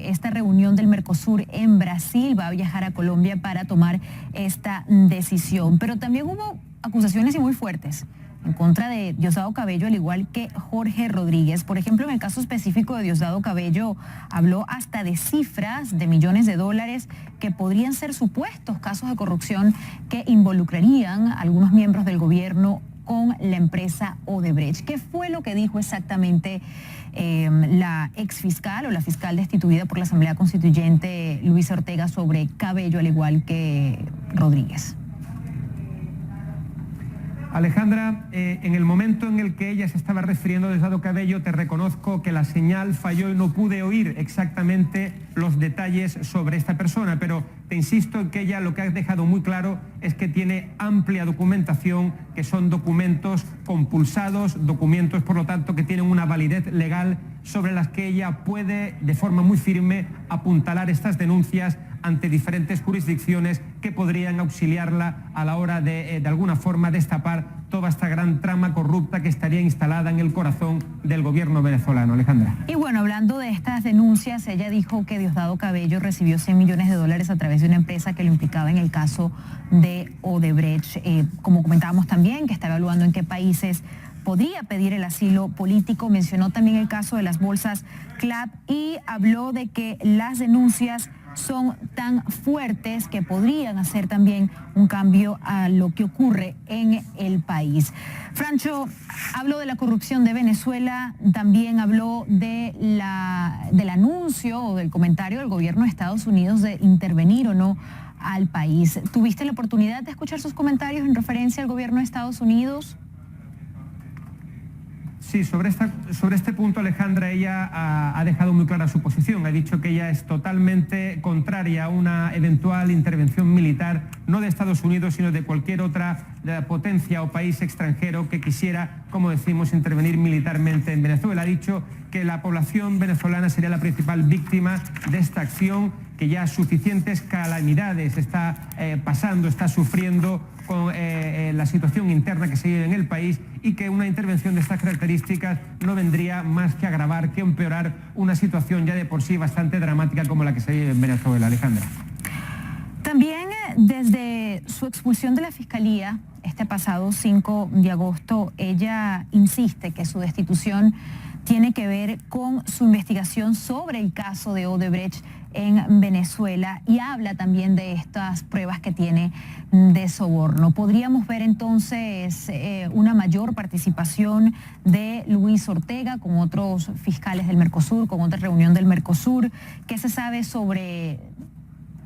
esta reunión del Mercosur en Brasil va a viajar a Colombia para tomar esta decisión. Pero también hubo acusaciones y muy fuertes en contra de Diosdado Cabello, al igual que Jorge Rodríguez. Por ejemplo, en el caso específico de Diosdado Cabello, habló hasta de cifras de millones de dólares que podrían ser supuestos casos de corrupción que involucrarían a algunos miembros del gobierno con la empresa Odebrecht. ¿Qué fue lo que dijo exactamente la exfiscal o la fiscal destituida por la Asamblea Constituyente Luisa Ortega sobre Cabello, al igual que Rodríguez? Alejandra, en el momento en el que ella se estaba refiriendo a Diosdado Cabello, te reconozco que la señal falló y no pude oír exactamente los detalles sobre esta persona, pero te insisto en que ella lo que ha dejado muy claro es que tiene amplia documentación, que son documentos compulsados, documentos, por lo tanto, que tienen una validez legal sobre las que ella puede, de forma muy firme, apuntalar estas denuncias ante diferentes jurisdicciones que podrían auxiliarla a la hora de alguna forma, destapar toda esta gran trama corrupta que estaría instalada en el corazón del gobierno venezolano. Alejandra. Y bueno, hablando de estas denuncias, ella dijo que Diosdado Cabello recibió 100 millones de dólares a través de una empresa que lo implicaba en el caso de Odebrecht. Como comentábamos también, que está evaluando en qué países podría pedir el asilo político. Mencionó también el caso de las bolsas CLAP y habló de que las denuncias son tan fuertes que podrían hacer también un cambio a lo que ocurre en el país. Francho habló de la corrupción de Venezuela, también habló del anuncio o del comentario del gobierno de Estados Unidos de intervenir o no al país. ¿Tuviste la oportunidad de escuchar sus comentarios en referencia al gobierno de Estados Unidos? Sí, sobre este punto, Alejandra, ella ha dejado muy clara su posición. Ha dicho que ella es totalmente contraria a una eventual intervención militar, no de Estados Unidos, sino de cualquier otra potencia o país extranjero que quisiera, como decimos, intervenir militarmente en Venezuela. Ha dicho que la población venezolana sería la principal víctima de esta acción, que ya suficientes calamidades está pasando, está sufriendo con la situación interna que se vive en el país, y que una intervención de estas características no vendría más que agravar, que empeorar una situación ya de por sí bastante dramática como la que se vive en Venezuela. Alejandra. También desde su expulsión de la Fiscalía este pasado 5 de agosto, ella insiste que su destitución tiene que ver con su investigación sobre el caso de Odebrecht en Venezuela, y habla también de estas pruebas que tiene de soborno. ¿Podríamos ver entonces una mayor participación de Luis Ortega con otros fiscales del Mercosur, con otra reunión del Mercosur? ¿Qué se sabe sobre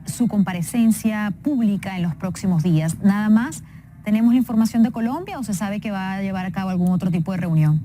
su comparecencia pública en los próximos días? ¿Nada más tenemos la información de Colombia o se sabe que va a llevar a cabo algún otro tipo de reunión?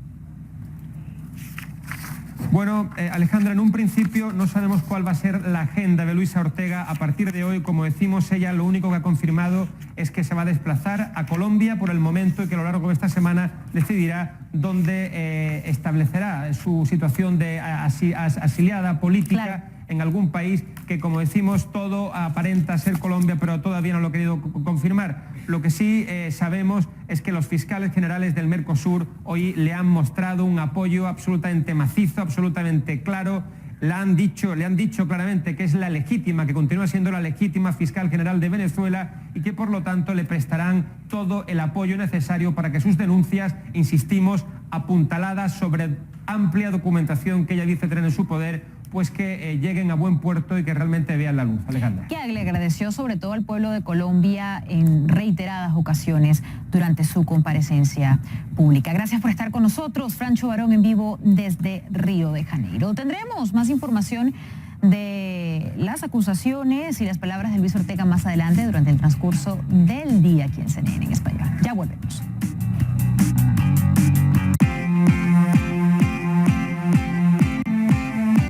Bueno, Alejandra, en un principio no sabemos cuál va a ser la agenda de Luisa Ortega a partir de hoy. Como decimos, ella lo único que ha confirmado es que se va a desplazar a Colombia por el momento, y que a lo largo de esta semana decidirá dónde establecerá su situación de asiliada política. Claro. En algún país que, como decimos, todo aparenta ser Colombia, pero todavía no lo ha querido confirmar. Lo que sí sabemos es que los fiscales generales del Mercosur hoy le han mostrado un apoyo absolutamente macizo, absolutamente claro. Le han dicho claramente que es la legítima, que continúa siendo la legítima fiscal general de Venezuela, y que por lo tanto le prestarán todo el apoyo necesario para que sus denuncias, insistimos, apuntaladas sobre amplia documentación que ella dice tener en su poder, pues que lleguen a buen puerto y que realmente vean la luz. Alejandra. Que le agradeció sobre todo al pueblo de Colombia en reiteradas ocasiones durante su comparecencia pública. Gracias por estar con nosotros. Francho Barón en vivo desde Río de Janeiro. Tendremos más información de las acusaciones y las palabras de Luis Ortega más adelante durante el transcurso del día aquí en CNN en español. Ya volvemos.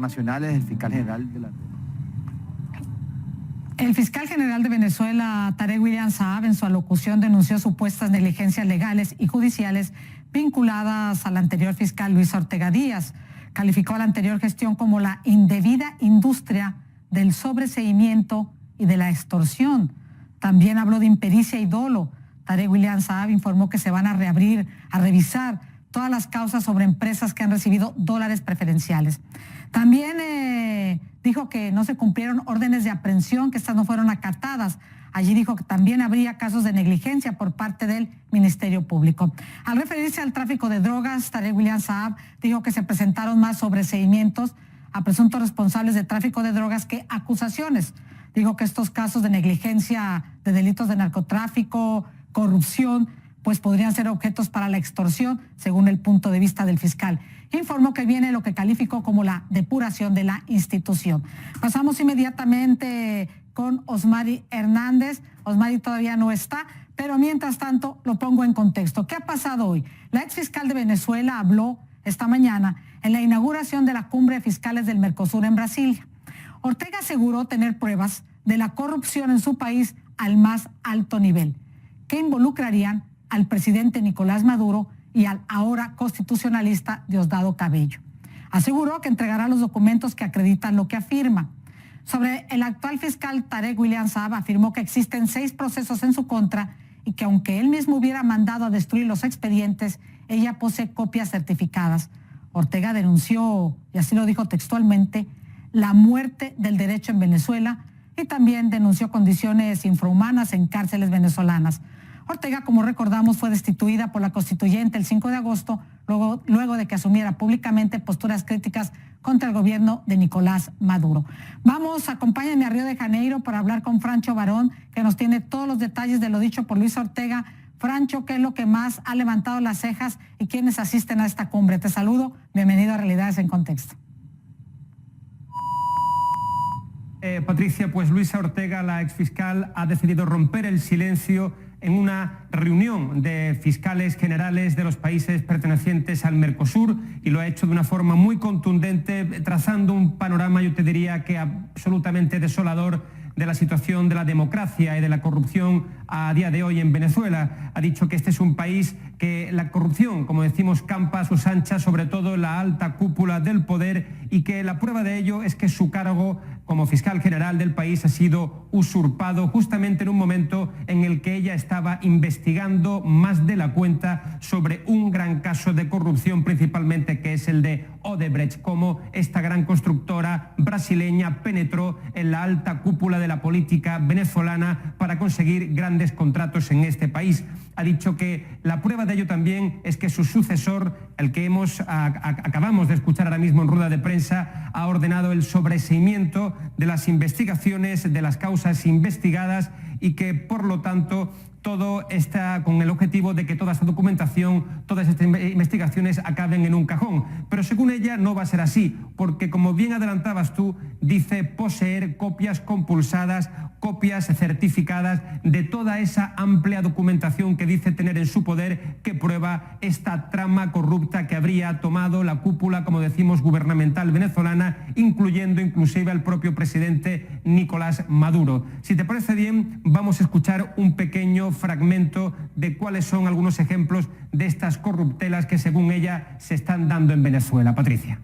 Nacionales del fiscal general de la... El fiscal general de Venezuela, Tarek William Saab, en su alocución denunció supuestas negligencias legales y judiciales vinculadas al anterior fiscal Luis Ortega Díaz. Calificó a la anterior gestión como la indebida industria del sobreseimiento y de la extorsión. También habló de impericia y dolo. Tarek William Saab informó que se van a revisar todas las causas sobre empresas que han recibido dólares preferenciales. También dijo que no se cumplieron órdenes de aprehensión, que estas no fueron acatadas. Allí dijo que también habría casos de negligencia por parte del Ministerio Público. Al referirse al tráfico de drogas, Tarek William Saab dijo que se presentaron más sobreseimientos a presuntos responsables de tráfico de drogas que acusaciones. Dijo que estos casos de negligencia, de delitos de narcotráfico, corrupción, pues podrían ser objetos para la extorsión, según el punto de vista del fiscal. Informó que viene lo que calificó como la depuración de la institución. Pasamos inmediatamente con Osmari Hernández. Osmari todavía no está, pero mientras tanto lo pongo en contexto. ¿Qué ha pasado hoy? La exfiscal de Venezuela habló esta mañana en la inauguración de la cumbre de fiscales del Mercosur en Brasilia. Ortega aseguró tener pruebas de la corrupción en su país al más alto nivel, que involucrarían al presidente Nicolás Maduro y al ahora constitucionalista Diosdado Cabello. Aseguró que entregará los documentos que acreditan lo que afirma. Sobre el actual fiscal Tarek William Saab, afirmó que existen 6 procesos en su contra y que aunque él mismo hubiera mandado a destruir los expedientes, ella posee copias certificadas. Ortega denunció, y así lo dijo textualmente, la muerte del derecho en Venezuela, y también denunció condiciones infrahumanas en cárceles venezolanas. Ortega, como recordamos, fue destituida por la constituyente el 5 de agosto, luego de que asumiera públicamente posturas críticas contra el gobierno de Nicolás Maduro. Vamos, acompáñenme a Río de Janeiro para hablar con Francho Barón, que nos tiene todos los detalles de lo dicho por Luis Ortega. Francho, ¿qué es lo que más ha levantado las cejas y quiénes asisten a esta cumbre? Te saludo, bienvenido a Realidades en Contexto. Patricia, pues Luisa Ortega, la exfiscal, ha decidido romper el silencio en una reunión de fiscales generales de los países pertenecientes al Mercosur, y lo ha hecho de una forma muy contundente, trazando un panorama, yo te diría que absolutamente desolador, de la situación de la democracia y de la corrupción a día de hoy en Venezuela. Ha dicho que este es un país que la corrupción, como decimos, campa a sus anchas, sobre todo en la alta cúpula del poder, y que la prueba de ello es que su cargo como fiscal general del país ha sido usurpado justamente en un momento en el que ella estaba investigando más de la cuenta sobre un gran caso de corrupción, principalmente, que es el de Odebrecht, cómo esta gran constructora brasileña penetró en la alta cúpula de la política venezolana para conseguir grandes contratos en este país. Ha dicho que la prueba de ello también es que su sucesor, el que acabamos de escuchar ahora mismo en rueda de prensa, ha ordenado el sobreseimiento de las investigaciones, de las causas investigadas, y que por lo tanto todo está con el objetivo de que toda esta documentación, todas estas investigaciones acaben en un cajón. Pero según ella no va a ser así, porque como bien adelantabas tú, dice poseer copias compulsadas, copias certificadas de toda esa amplia documentación que dice tener en su poder, que prueba esta trama corrupta que habría tomado la cúpula, como decimos, gubernamental venezolana, incluyendo inclusive al propio presidente Nicolás Maduro. Si te parece bien, vamos a escuchar un pequeño fragmento de cuáles son algunos ejemplos de estas corruptelas que, según ella, se están dando en Venezuela. Patricia.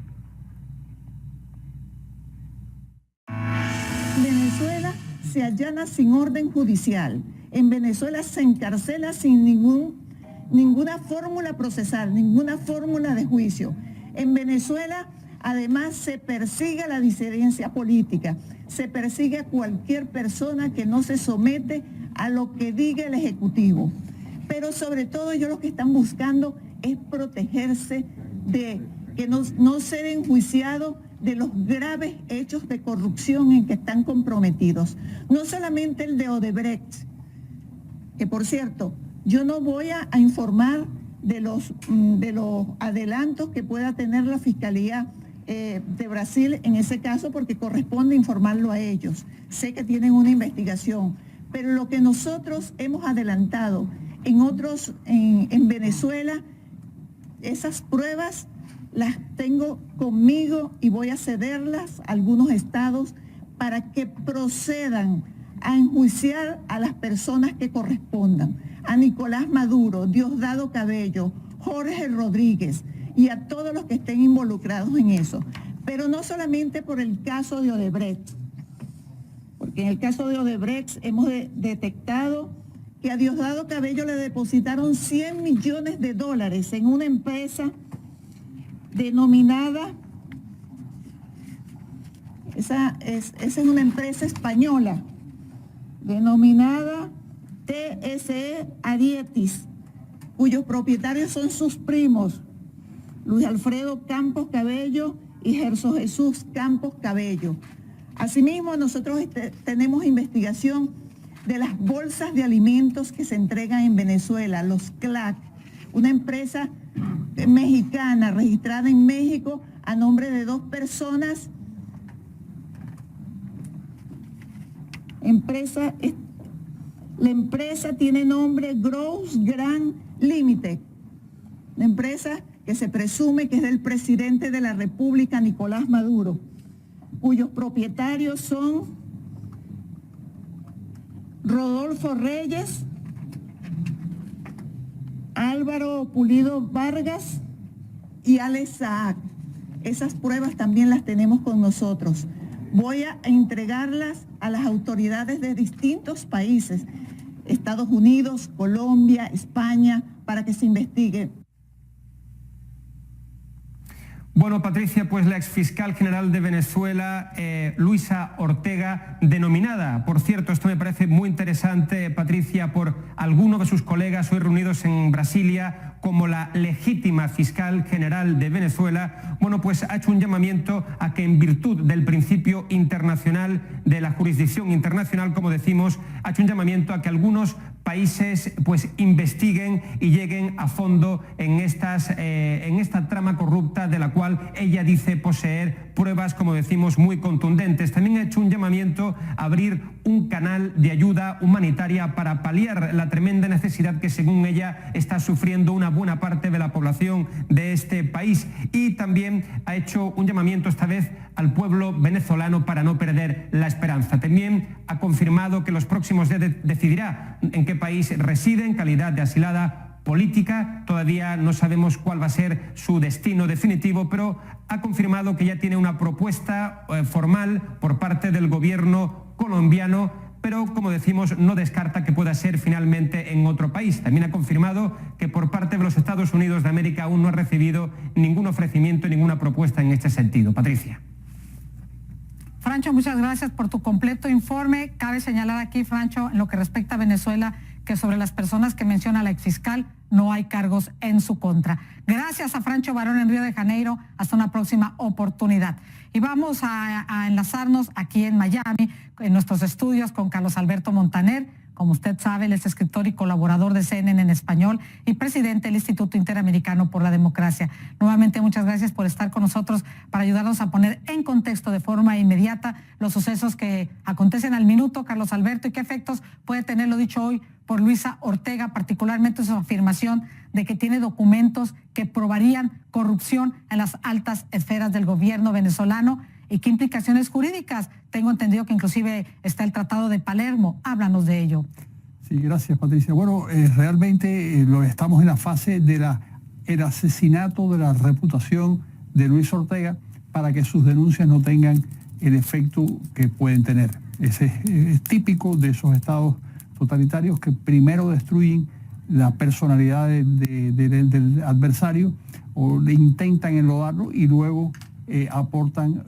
Venezuela se allana sin orden judicial. En Venezuela se encarcela sin ninguna fórmula procesal, ninguna fórmula de juicio. En Venezuela, además, se persigue la disidencia política, se persigue a cualquier persona que no se somete a lo que diga el Ejecutivo. Pero sobre todo ellos lo que están buscando es protegerse de que no ser enjuiciados de los graves hechos de corrupción en que están comprometidos. No solamente el de Odebrecht, que por cierto, yo no voy a informar de los adelantos que pueda tener la Fiscalía de Brasil en ese caso, porque corresponde informarlo a ellos. Sé que tienen una investigación, pero lo que nosotros hemos adelantado en Venezuela, esas pruebas las tengo conmigo y voy a cederlas a algunos estados para que procedan a enjuiciar a las personas que correspondan, a Nicolás Maduro, Diosdado Cabello, Jorge Rodríguez y a todos los que estén involucrados en eso. Pero no solamente por el caso de Odebrecht, porque en el caso de Odebrecht hemos detectado que a Diosdado Cabello le depositaron $100 millones en una empresa denominada, esa es una empresa española, denominada TSE Arietis, cuyos propietarios son sus primos, Luis Alfredo Campos Cabello y Gerson Jesús Campos Cabello. Asimismo, nosotros tenemos investigación de las bolsas de alimentos que se entregan en Venezuela, los CLAC, una empresa mexicana registrada en México a nombre de 2 personas. La empresa tiene nombre Gross Grand Limited, una empresa que se presume que es del presidente de la República, Nicolás Maduro, cuyos propietarios son Rodolfo Reyes, Álvaro Pulido Vargas y Alex Saak. Esas pruebas también las tenemos con nosotros. Voy a entregarlas a las autoridades de distintos países, Estados Unidos, Colombia, España, para que se investigue. Bueno, Patricia, pues la exfiscal general de Venezuela, Luisa Ortega, denominada, por cierto, esto me parece muy interesante, Patricia, por algunos de sus colegas hoy reunidos en Brasilia, como la legítima fiscal general de Venezuela, bueno, pues ha hecho un llamamiento a que en virtud del principio internacional, de la jurisdicción internacional, como decimos, ha hecho un llamamiento a que algunos países pues investiguen y lleguen a fondo en esta trama corrupta de la cual ella dice poseer pruebas, como decimos, muy contundentes. También ha hecho un llamamiento a abrir un canal de ayuda humanitaria para paliar la tremenda necesidad que, según ella, está sufriendo una buena parte de la población de este país. Y también ha hecho un llamamiento, esta vez, al pueblo venezolano para no perder la esperanza. También ha confirmado que los próximos días decidirá en qué país reside en calidad de asilada política. Todavía no sabemos cuál va a ser su destino definitivo, pero ha confirmado que ya tiene una propuesta formal por parte del gobierno colombiano, pero, como decimos, no descarta que pueda ser finalmente en otro país. También ha confirmado que por parte de los Estados Unidos de América aún no ha recibido ningún ofrecimiento, ninguna propuesta en este sentido. Patricia. Francho, muchas gracias por tu completo informe. Cabe señalar aquí, Francho, en lo que respecta a Venezuela, que sobre las personas que menciona la exfiscal no hay cargos en su contra. Gracias a Francho Barón en Río de Janeiro. Hasta una próxima oportunidad. Y vamos a enlazarnos aquí en Miami, en nuestros estudios, con Carlos Alberto Montaner. Como usted sabe, él es escritor y colaborador de CNN en español y presidente del Instituto Interamericano por la Democracia. Nuevamente, muchas gracias por estar con nosotros para ayudarnos a poner en contexto de forma inmediata los sucesos que acontecen al minuto, Carlos Alberto, y qué efectos puede tener lo dicho hoy por Luisa Ortega, particularmente su afirmación de que tiene documentos que probarían corrupción en las altas esferas del gobierno venezolano. ¿Y qué implicaciones jurídicas? Tengo entendido que inclusive está el Tratado de Palermo. Háblanos de ello. Sí, gracias, Patricia. Bueno, realmente estamos en la fase del asesinato de la reputación de Luis Ortega para que sus denuncias no tengan el efecto que pueden tener. Es típico de esos estados totalitarios que primero destruyen la personalidad del adversario o le intentan enlodarlo y luego aportan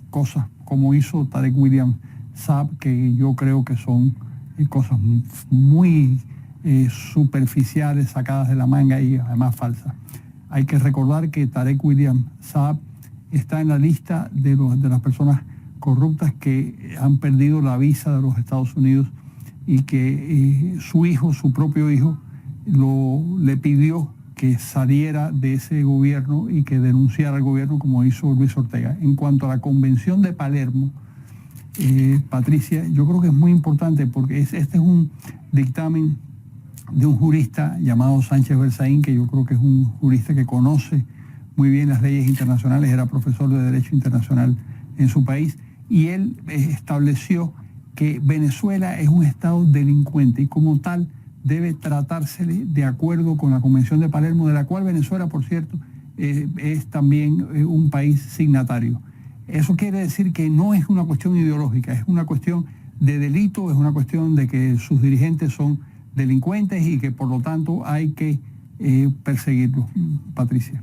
cosas como hizo Tarek William Saab, que yo creo que son cosas muy superficiales, sacadas de la manga y además falsas. Hay que recordar que Tarek William Saab está en la lista de las personas corruptas que han perdido la visa de los Estados Unidos y que su propio hijo, le pidió que saliera de ese gobierno y que denunciara al gobierno como hizo Luis Ortega. En cuanto a la Convención de Palermo, Patricia, yo creo que es muy importante porque este es un dictamen de un jurista llamado Sánchez Berzaín, que yo creo que es un jurista que conoce muy bien las leyes internacionales, era profesor de Derecho Internacional en su país, y él estableció que Venezuela es un estado delincuente y como tal debe tratársele de acuerdo con la Convención de Palermo, de la cual Venezuela, por cierto, es también un país signatario. Eso quiere decir que no es una cuestión ideológica, es una cuestión de delito, es una cuestión de que sus dirigentes son delincuentes y que por lo tanto hay que perseguirlos. Patricia.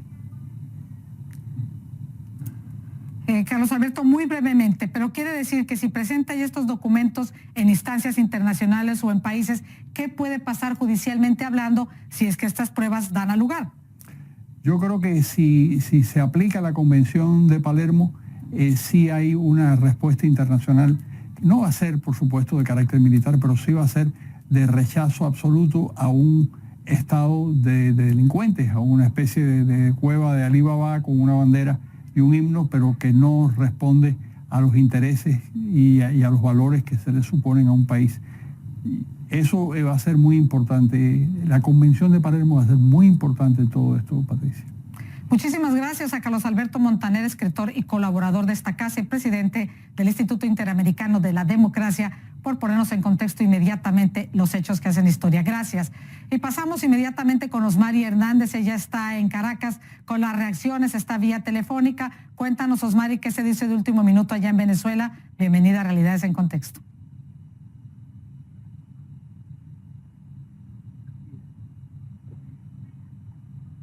Carlos Alberto, muy brevemente, pero quiere decir que si presenta ya estos documentos en instancias internacionales o en países, ¿qué puede pasar judicialmente hablando si es que estas pruebas dan a lugar? Yo creo que si se aplica la Convención de Palermo, sí hay una respuesta internacional. No va a ser, por supuesto, de carácter militar, pero sí va a ser de rechazo absoluto a un estado de delincuentes, a una especie de cueva de Alí Baba con una bandera y un himno, pero que no responde a los intereses y a los valores que se le suponen a un país. Eso va a ser muy importante. La Convención de Palermo va a ser muy importante en todo esto, Patricia. Muchísimas gracias a Carlos Alberto Montaner, escritor y colaborador de esta casa y presidente del Instituto Interamericano de la Democracia, por ponernos en contexto inmediatamente los hechos que hacen historia. Gracias. Y pasamos inmediatamente con Osmari Hernández. Ella está en Caracas con las reacciones, está vía telefónica. Cuéntanos, Osmari, qué se dice de último minuto allá en Venezuela. Bienvenida a Realidades en Contexto.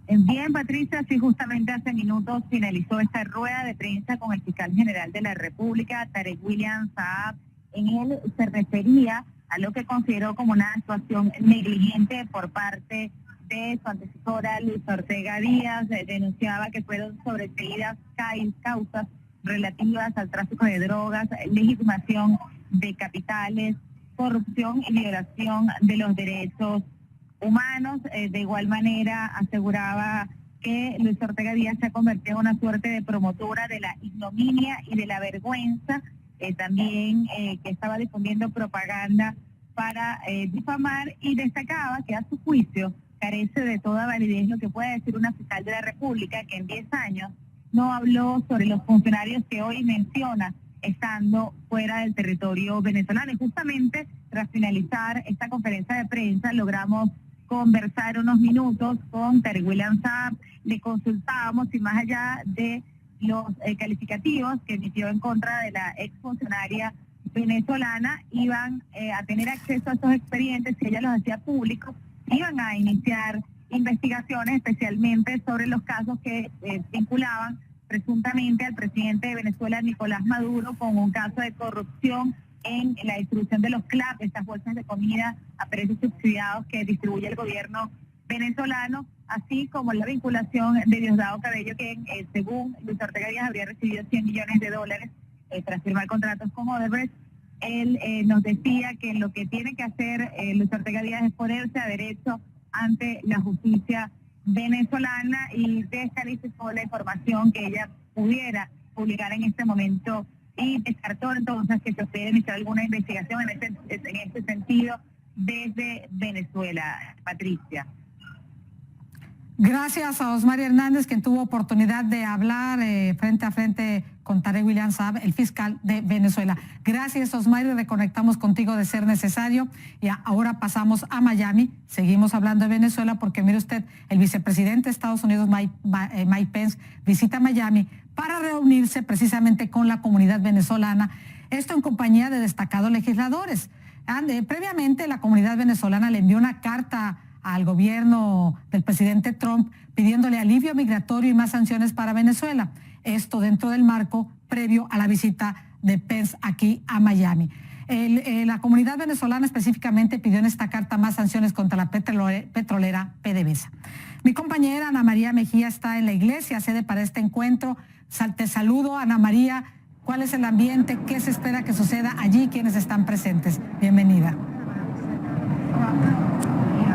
Bien. Bien, Patricia, sí, justamente hace minutos finalizó esta rueda de prensa con el fiscal general de la República, Tarek William Saab. En él se refería a lo que consideró como una actuación negligente por parte de su antecesora Luis Ortega Díaz. Denunciaba que fueron sobreseídas causas relativas al tráfico de drogas, legitimación de capitales, corrupción y violación de los derechos humanos. De igual manera aseguraba que Luis Ortega Díaz se ha convertido en una suerte de promotora de la ignominia y de la vergüenza, también que estaba difundiendo propaganda para difamar, y destacaba que a su juicio carece de toda validez lo que pueda decir una fiscal de la República que en 10 años no habló sobre los funcionarios que hoy menciona estando fuera del territorio venezolano. Y justamente tras finalizar esta conferencia de prensa logramos conversar unos minutos con Tarek William Saab. Le consultábamos si más allá de los calificativos que emitió en contra de la exfuncionaria venezolana, iban a tener acceso a esos expedientes, si ella los hacía públicos, iban a iniciar investigaciones especialmente sobre los casos que vinculaban presuntamente al presidente de Venezuela, Nicolás Maduro, con un caso de corrupción en la distribución de los CLAP, estas bolsas de comida a precios subsidiados que distribuye el gobierno venezolano, así como la vinculación de Diosdado Cabello, que según Luis Ortega Díaz habría recibido $100 millones tras firmar contratos con Odebrecht. Él nos decía que lo que tiene que hacer Luis Ortega Díaz es ponerse a derecho ante la justicia venezolana, y descalificó la información que ella pudiera publicar en este momento y descartó entonces que se pudiera iniciar alguna investigación en este sentido desde Venezuela. Patricia. Gracias a Osmari Hernández, quien tuvo oportunidad de hablar frente a frente con Tarek William Saab, el fiscal de Venezuela. Gracias, Osmari, reconectamos contigo de ser necesario. Y ahora pasamos a Miami. Seguimos hablando de Venezuela porque, mire usted, el vicepresidente de Estados Unidos, Mike Pence, visita Miami para reunirse precisamente con la comunidad venezolana, esto en compañía de destacados legisladores. Previamente, la comunidad venezolana le envió una carta al gobierno del presidente Trump pidiéndole alivio migratorio y más sanciones para Venezuela. Esto dentro del marco previo a la visita de Pence aquí a Miami. La comunidad venezolana específicamente pidió en esta carta más sanciones contra la petrolera PDVSA. Mi compañera Ana María Mejía está en la iglesia, sede para este encuentro. Te saludo, Ana María. ¿Cuál es el ambiente? ¿Qué se espera que suceda allí? ¿Quiénes están presentes? Bienvenida.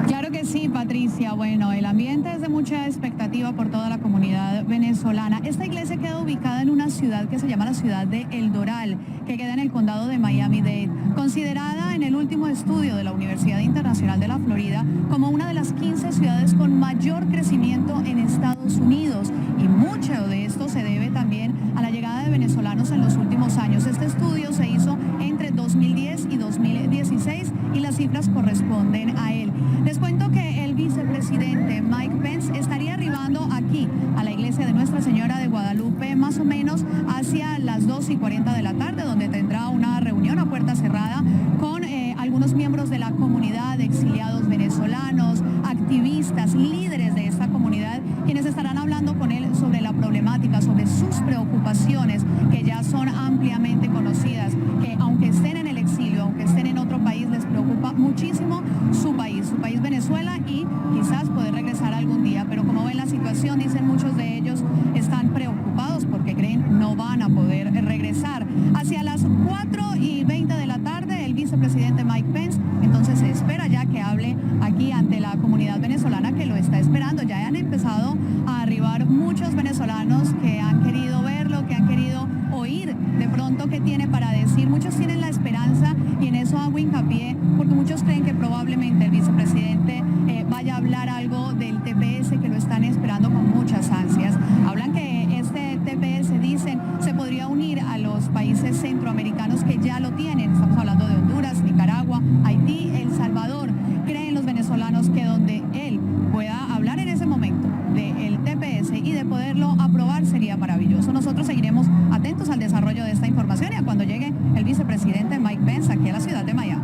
Claro que sí, Patricia. Bueno, el ambiente es de mucha expectativa por toda la comunidad venezolana. Esta iglesia queda ubicada en una ciudad que se llama la ciudad de El Doral, que queda en el condado de Miami-Dade, considerada en el último estudio de la Universidad Internacional de la Florida como una de las 15 ciudades con mayor crecimiento en Estados Unidos. Y mucho de esto se debe también a la llegada de venezolanos en los últimos años. Este estudio se hizo entre 2010 y 2016 y las cifras corresponden a él. Les cuento que el vicepresidente Mike Pence estaría arribando aquí a la iglesia de Nuestra Señora de Guadalupe más o menos hacia las 2:40 de la tarde, donde tendrá una reunión a puerta cerrada con algunos miembros de la comunidad, exiliados venezolanos, activistas, líderes de esta comunidad, quienes estarán hablando con él sobre la problemática, sobre sus preocupaciones, que ya son ampliamente conocidas, que aunque estén en el exilio, aunque estén en otro país, les preocupa muchísimo su país Venezuela, y quizás poder regresar algún día. Pero como ven la situación, dicen muchos de ellos, están preocupados porque creen no van a poder regresar. Hacia las 4:20 de la tarde, el vicepresidente Mike Pence entonces se espera ya que hable aquí ante la comunidad venezolana que lo está esperando. Ya han empezado a arribar muchos venezolanos que han querido verlo, que han querido oír de pronto qué tiene para decir. Muchos tienen la esperanza, y en eso hago hincapié, porque muchos creen que probablemente el vicepresidente vaya a hablar algo del TPS, que lo están esperando con muchas ansias. Hablan que este TPS, dicen, se podría unir a los países centroamericanos que ya lo tienen. Estamos hablando de Honduras, Nicaragua, Haití, El Salvador. Creen los venezolanos que donde él pueda hablar en ese momento del TPS y de poderlo aprobar sería maravilloso. Nosotros seguiremos atentos al desarrollo de esta información y a cuando llegue el vicepresidente Mike Pence aquí a la ciudad de Miami.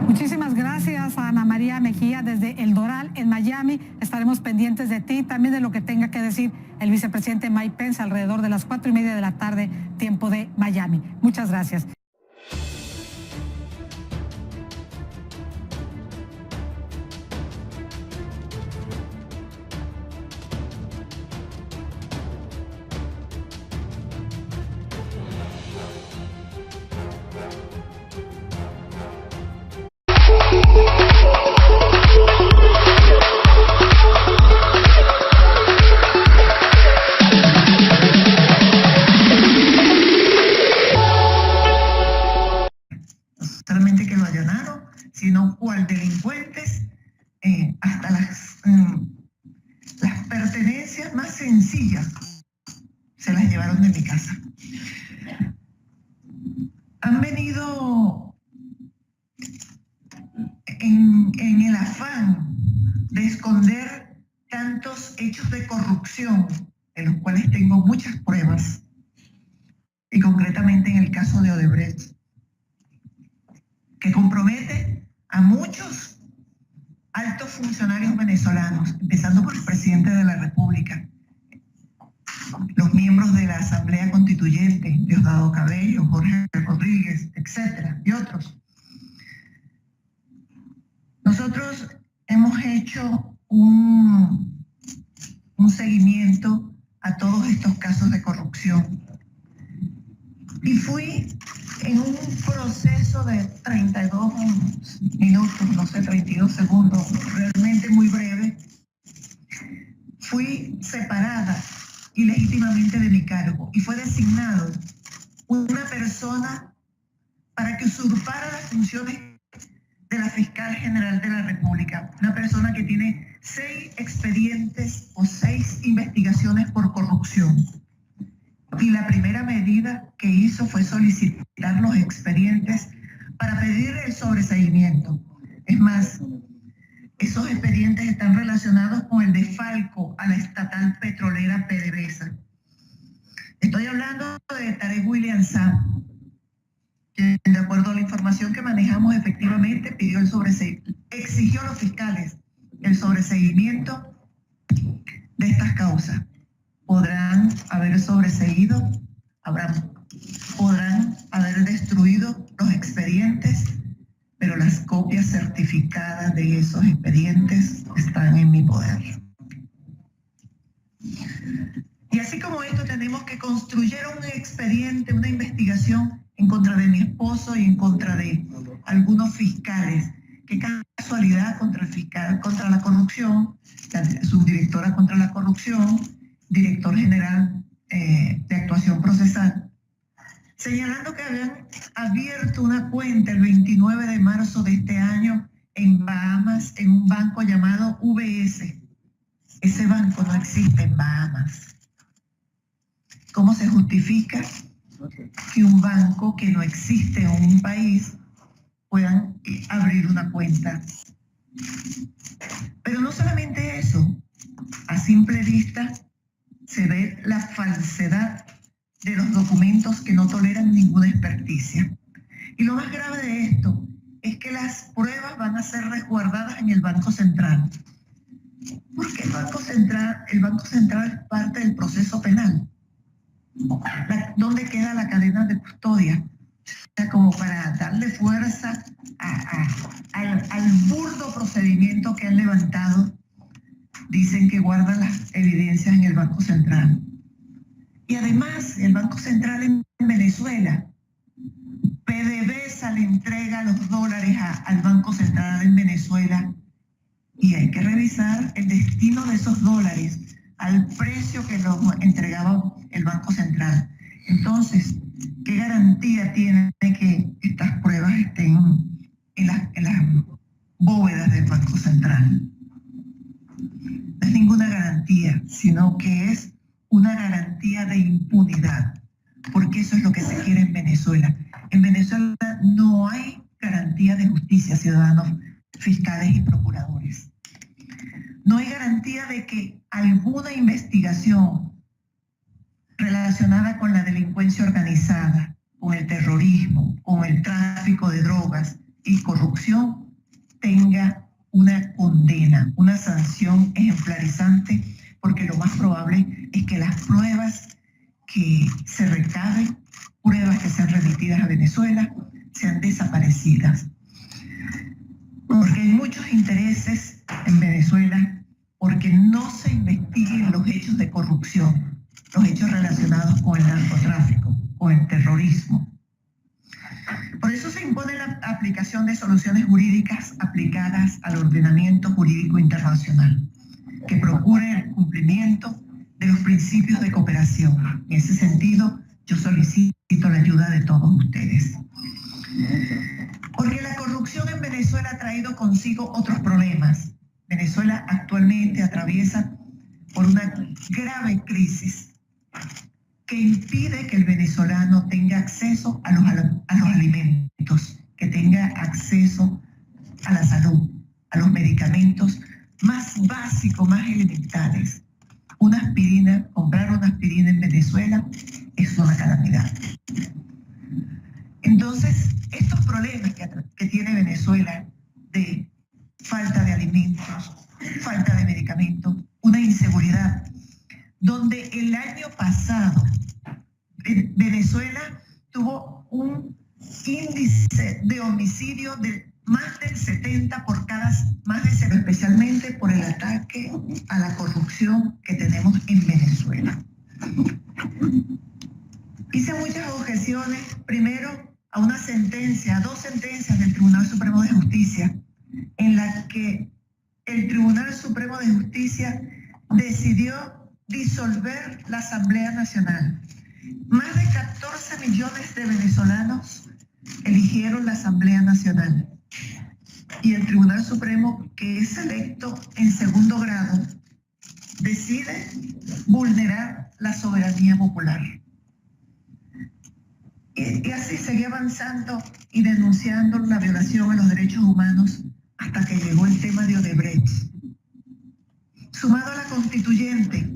Muchísimas gracias a Ana María Mejía desde El Doral, en Miami. Estaremos pendientes de ti, también de lo que tenga que decir el vicepresidente Mike Pence alrededor de las 4:30 de la tarde, tiempo de Miami. Muchas gracias. Solamente que lo allanaron, sino cual delincuentes, hasta las pertenencias más sencillas se las llevaron de mi casa. Han venido en el afán de esconder tantos hechos de corrupción, de los cuales tengo muchas pruebas, y concretamente en el caso de Odebrecht, que compromete a muchos altos funcionarios venezolanos, empezando por el presidente de la República, los miembros de la Asamblea Constituyente, Diosdado Cabello, Jorge Rodríguez, etcétera, y otros. Nosotros hemos hecho un seguimiento a todos estos casos de corrupción y fui en un proceso de 32 minutos, no sé, 32 segundos, realmente muy breve, fui separada ilegítimamente de mi cargo y fue designado una persona para que usurpara las funciones de la Fiscal General de la República, una persona que tiene 6 expedientes o 6 investigaciones por corrupción. Y la primera medida que hizo fue solicitar los expedientes para pedir el sobreseimiento. Es más, esos expedientes están relacionados con el desfalco a la estatal petrolera PDVSA. Estoy hablando de Tarek William Saab, que de acuerdo a la información que manejamos efectivamente pidió el sobreseimiento, exigió a los fiscales el sobreseimiento de estas causas. Podrán haber sobreseído, podrán haber destruido los expedientes, pero las copias certificadas de esos expedientes están en mi poder. Y así como esto, tenemos que construir un expediente, una investigación en contra de mi esposo y en contra de algunos fiscales. Qué casualidad, contra el fiscal contra la corrupción, la subdirectora contra la corrupción, director general de actuación procesal, señalando que habían abierto una cuenta el 29 de marzo de este año en Bahamas, en un banco llamado UBS. Ese banco no existe en Bahamas. ¿Cómo se justifica que un banco que no existe en un país puedan abrir una cuenta? Pero no solamente eso, a simple vista se ve la falsedad de los documentos que no toleran ninguna experticia. Y lo más grave de esto es que las pruebas van a ser resguardadas en el Banco Central. Porque el Banco Central es parte del proceso penal. ¿Dónde queda la cadena de custodia? O sea, como para darle fuerza al burdo procedimiento que han levantado, dicen que guardan las evidencias en el Banco Central. Y además, el Banco Central en Venezuela, PDVSA le entrega los dólares al Banco Central en Venezuela y hay que revisar el destino de esos dólares al precio que los entregaba el Banco Central. Entonces, ¿qué garantía tiene de que estas pruebas estén en las bóvedas del Banco Central? No es ninguna garantía, sino que es una garantía de impunidad, porque eso es lo que se quiere en Venezuela. En Venezuela no hay garantía de justicia, ciudadanos, fiscales y procuradores. No hay garantía de que alguna investigación relacionada con la delincuencia organizada, con el terrorismo, con el tráfico de drogas y corrupción tenga una condena, una sanción ejemplarizante, porque lo más probable es que las pruebas que se recaben, pruebas que sean remitidas a Venezuela, sean desaparecidas. Porque hay muchos intereses en Venezuela porque no se investiguen los hechos de corrupción, los hechos relacionados con el narcotráfico, con el terrorismo. Por eso se impone la aplicación de soluciones jurídicas aplicadas al ordenamiento jurídico internacional, que procure el cumplimiento de los principios de cooperación. En ese sentido, yo solicito la ayuda de todos ustedes. Porque la corrupción en Venezuela ha traído consigo otros problemas. Venezuela actualmente atraviesa por una grave crisis que impide que el venezolano tenga acceso a los alimentos, que tenga acceso a la salud, a los medicamentos más básicos, más elementales. Una aspirina, comprar una aspirina en Venezuela es una calamidad. Entonces, estos problemas que tiene Venezuela de falta de alimentos, falta de medicamentos, una inseguridad, donde el año pasado Venezuela tuvo un índice de homicidio de más del 70 por cada, más de 0, especialmente por el ataque a la corrupción que tenemos en Venezuela. Hice muchas objeciones, primero a una sentencia, a 2 sentencias del Tribunal Supremo de Justicia, en la que el Tribunal Supremo de Justicia decidió disolver la Asamblea Nacional. Más de 14 millones de venezolanos eligieron la Asamblea Nacional. Y el Tribunal Supremo, que es electo en segundo grado, decide vulnerar la soberanía popular. Y así seguía avanzando y denunciando la violación a los derechos humanos hasta que llegó el tema de Odebrecht. Sumado a la constituyente,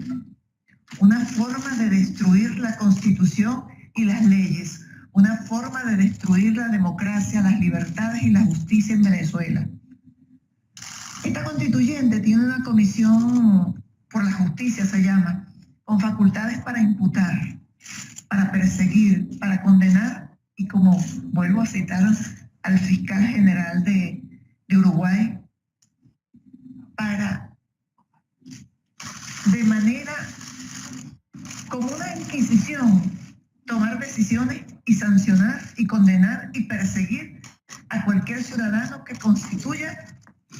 una forma de destruir la Constitución y las leyes, una forma de destruir la democracia, las libertades y la justicia en Venezuela. Esta constituyente tiene una comisión por la justicia, se llama, con facultades para imputar, para perseguir, para condenar, y como vuelvo a citar al fiscal general de Uruguay, para de manera como una inquisición tomar decisiones y sancionar y condenar y perseguir a cualquier ciudadano que constituya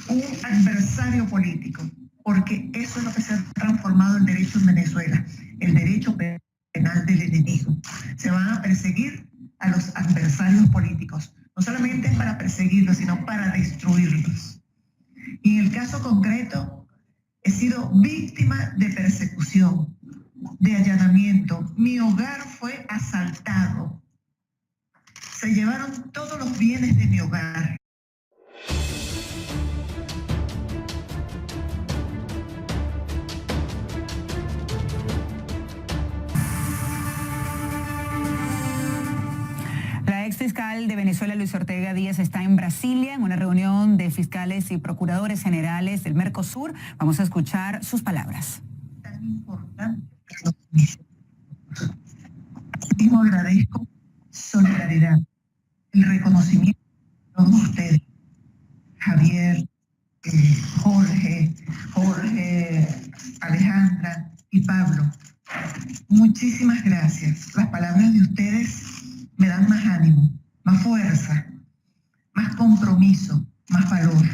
un adversario político, porque eso es lo que se ha transformado en derecho en Venezuela, el derecho penal del enemigo. Se van a perseguir a los adversarios políticos, no solamente para perseguirlos, sino para destruirlos. Y en el caso concreto, he sido víctima de persecución, de allanamiento. Mi hogar fue asaltado. Se llevaron todos los bienes de mi hogar. La ex fiscal de Venezuela, Luis Ortega Díaz, está en Brasilia en una reunión de fiscales y procuradores generales del Mercosur. Vamos a escuchar sus palabras. Tan importante para los venezolanos. Asimismo, agradezco solidaridad, el reconocimiento de todos ustedes, Javier, Jorge, Alejandra y Pablo. Muchísimas gracias. Las palabras de ustedes me dan más ánimo, más fuerza, más compromiso, más valor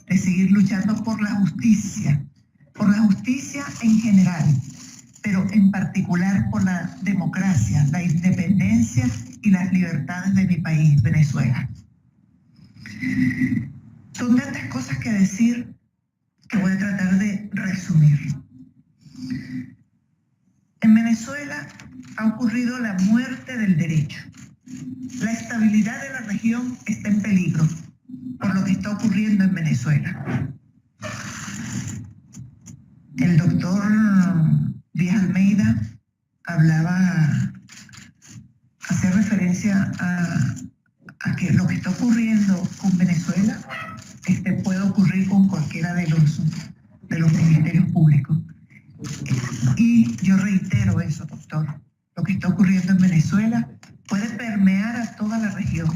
de seguir luchando por la justicia en general, pero en particular por la democracia, la independencia y las libertades de mi país, Venezuela. Son tantas cosas que decir que voy a tratar de resumir. En Venezuela ha ocurrido la muerte del derecho. La estabilidad de la región está en peligro por lo que está ocurriendo en Venezuela. El doctor Díaz Almeida hacía referencia a que lo que está ocurriendo con Venezuela puede puede ocurrir con cualquiera de los ministerios públicos. Y yo reitero eso, doctor. Lo que está ocurriendo en Venezuela puede permear a toda la región.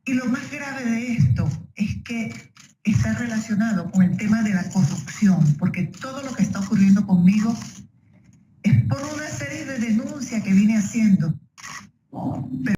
Y lo más grave de esto es que está relacionado con el tema de la corrupción, porque todo lo que está ocurriendo conmigo es por una serie de denuncias que vine haciendo. Pero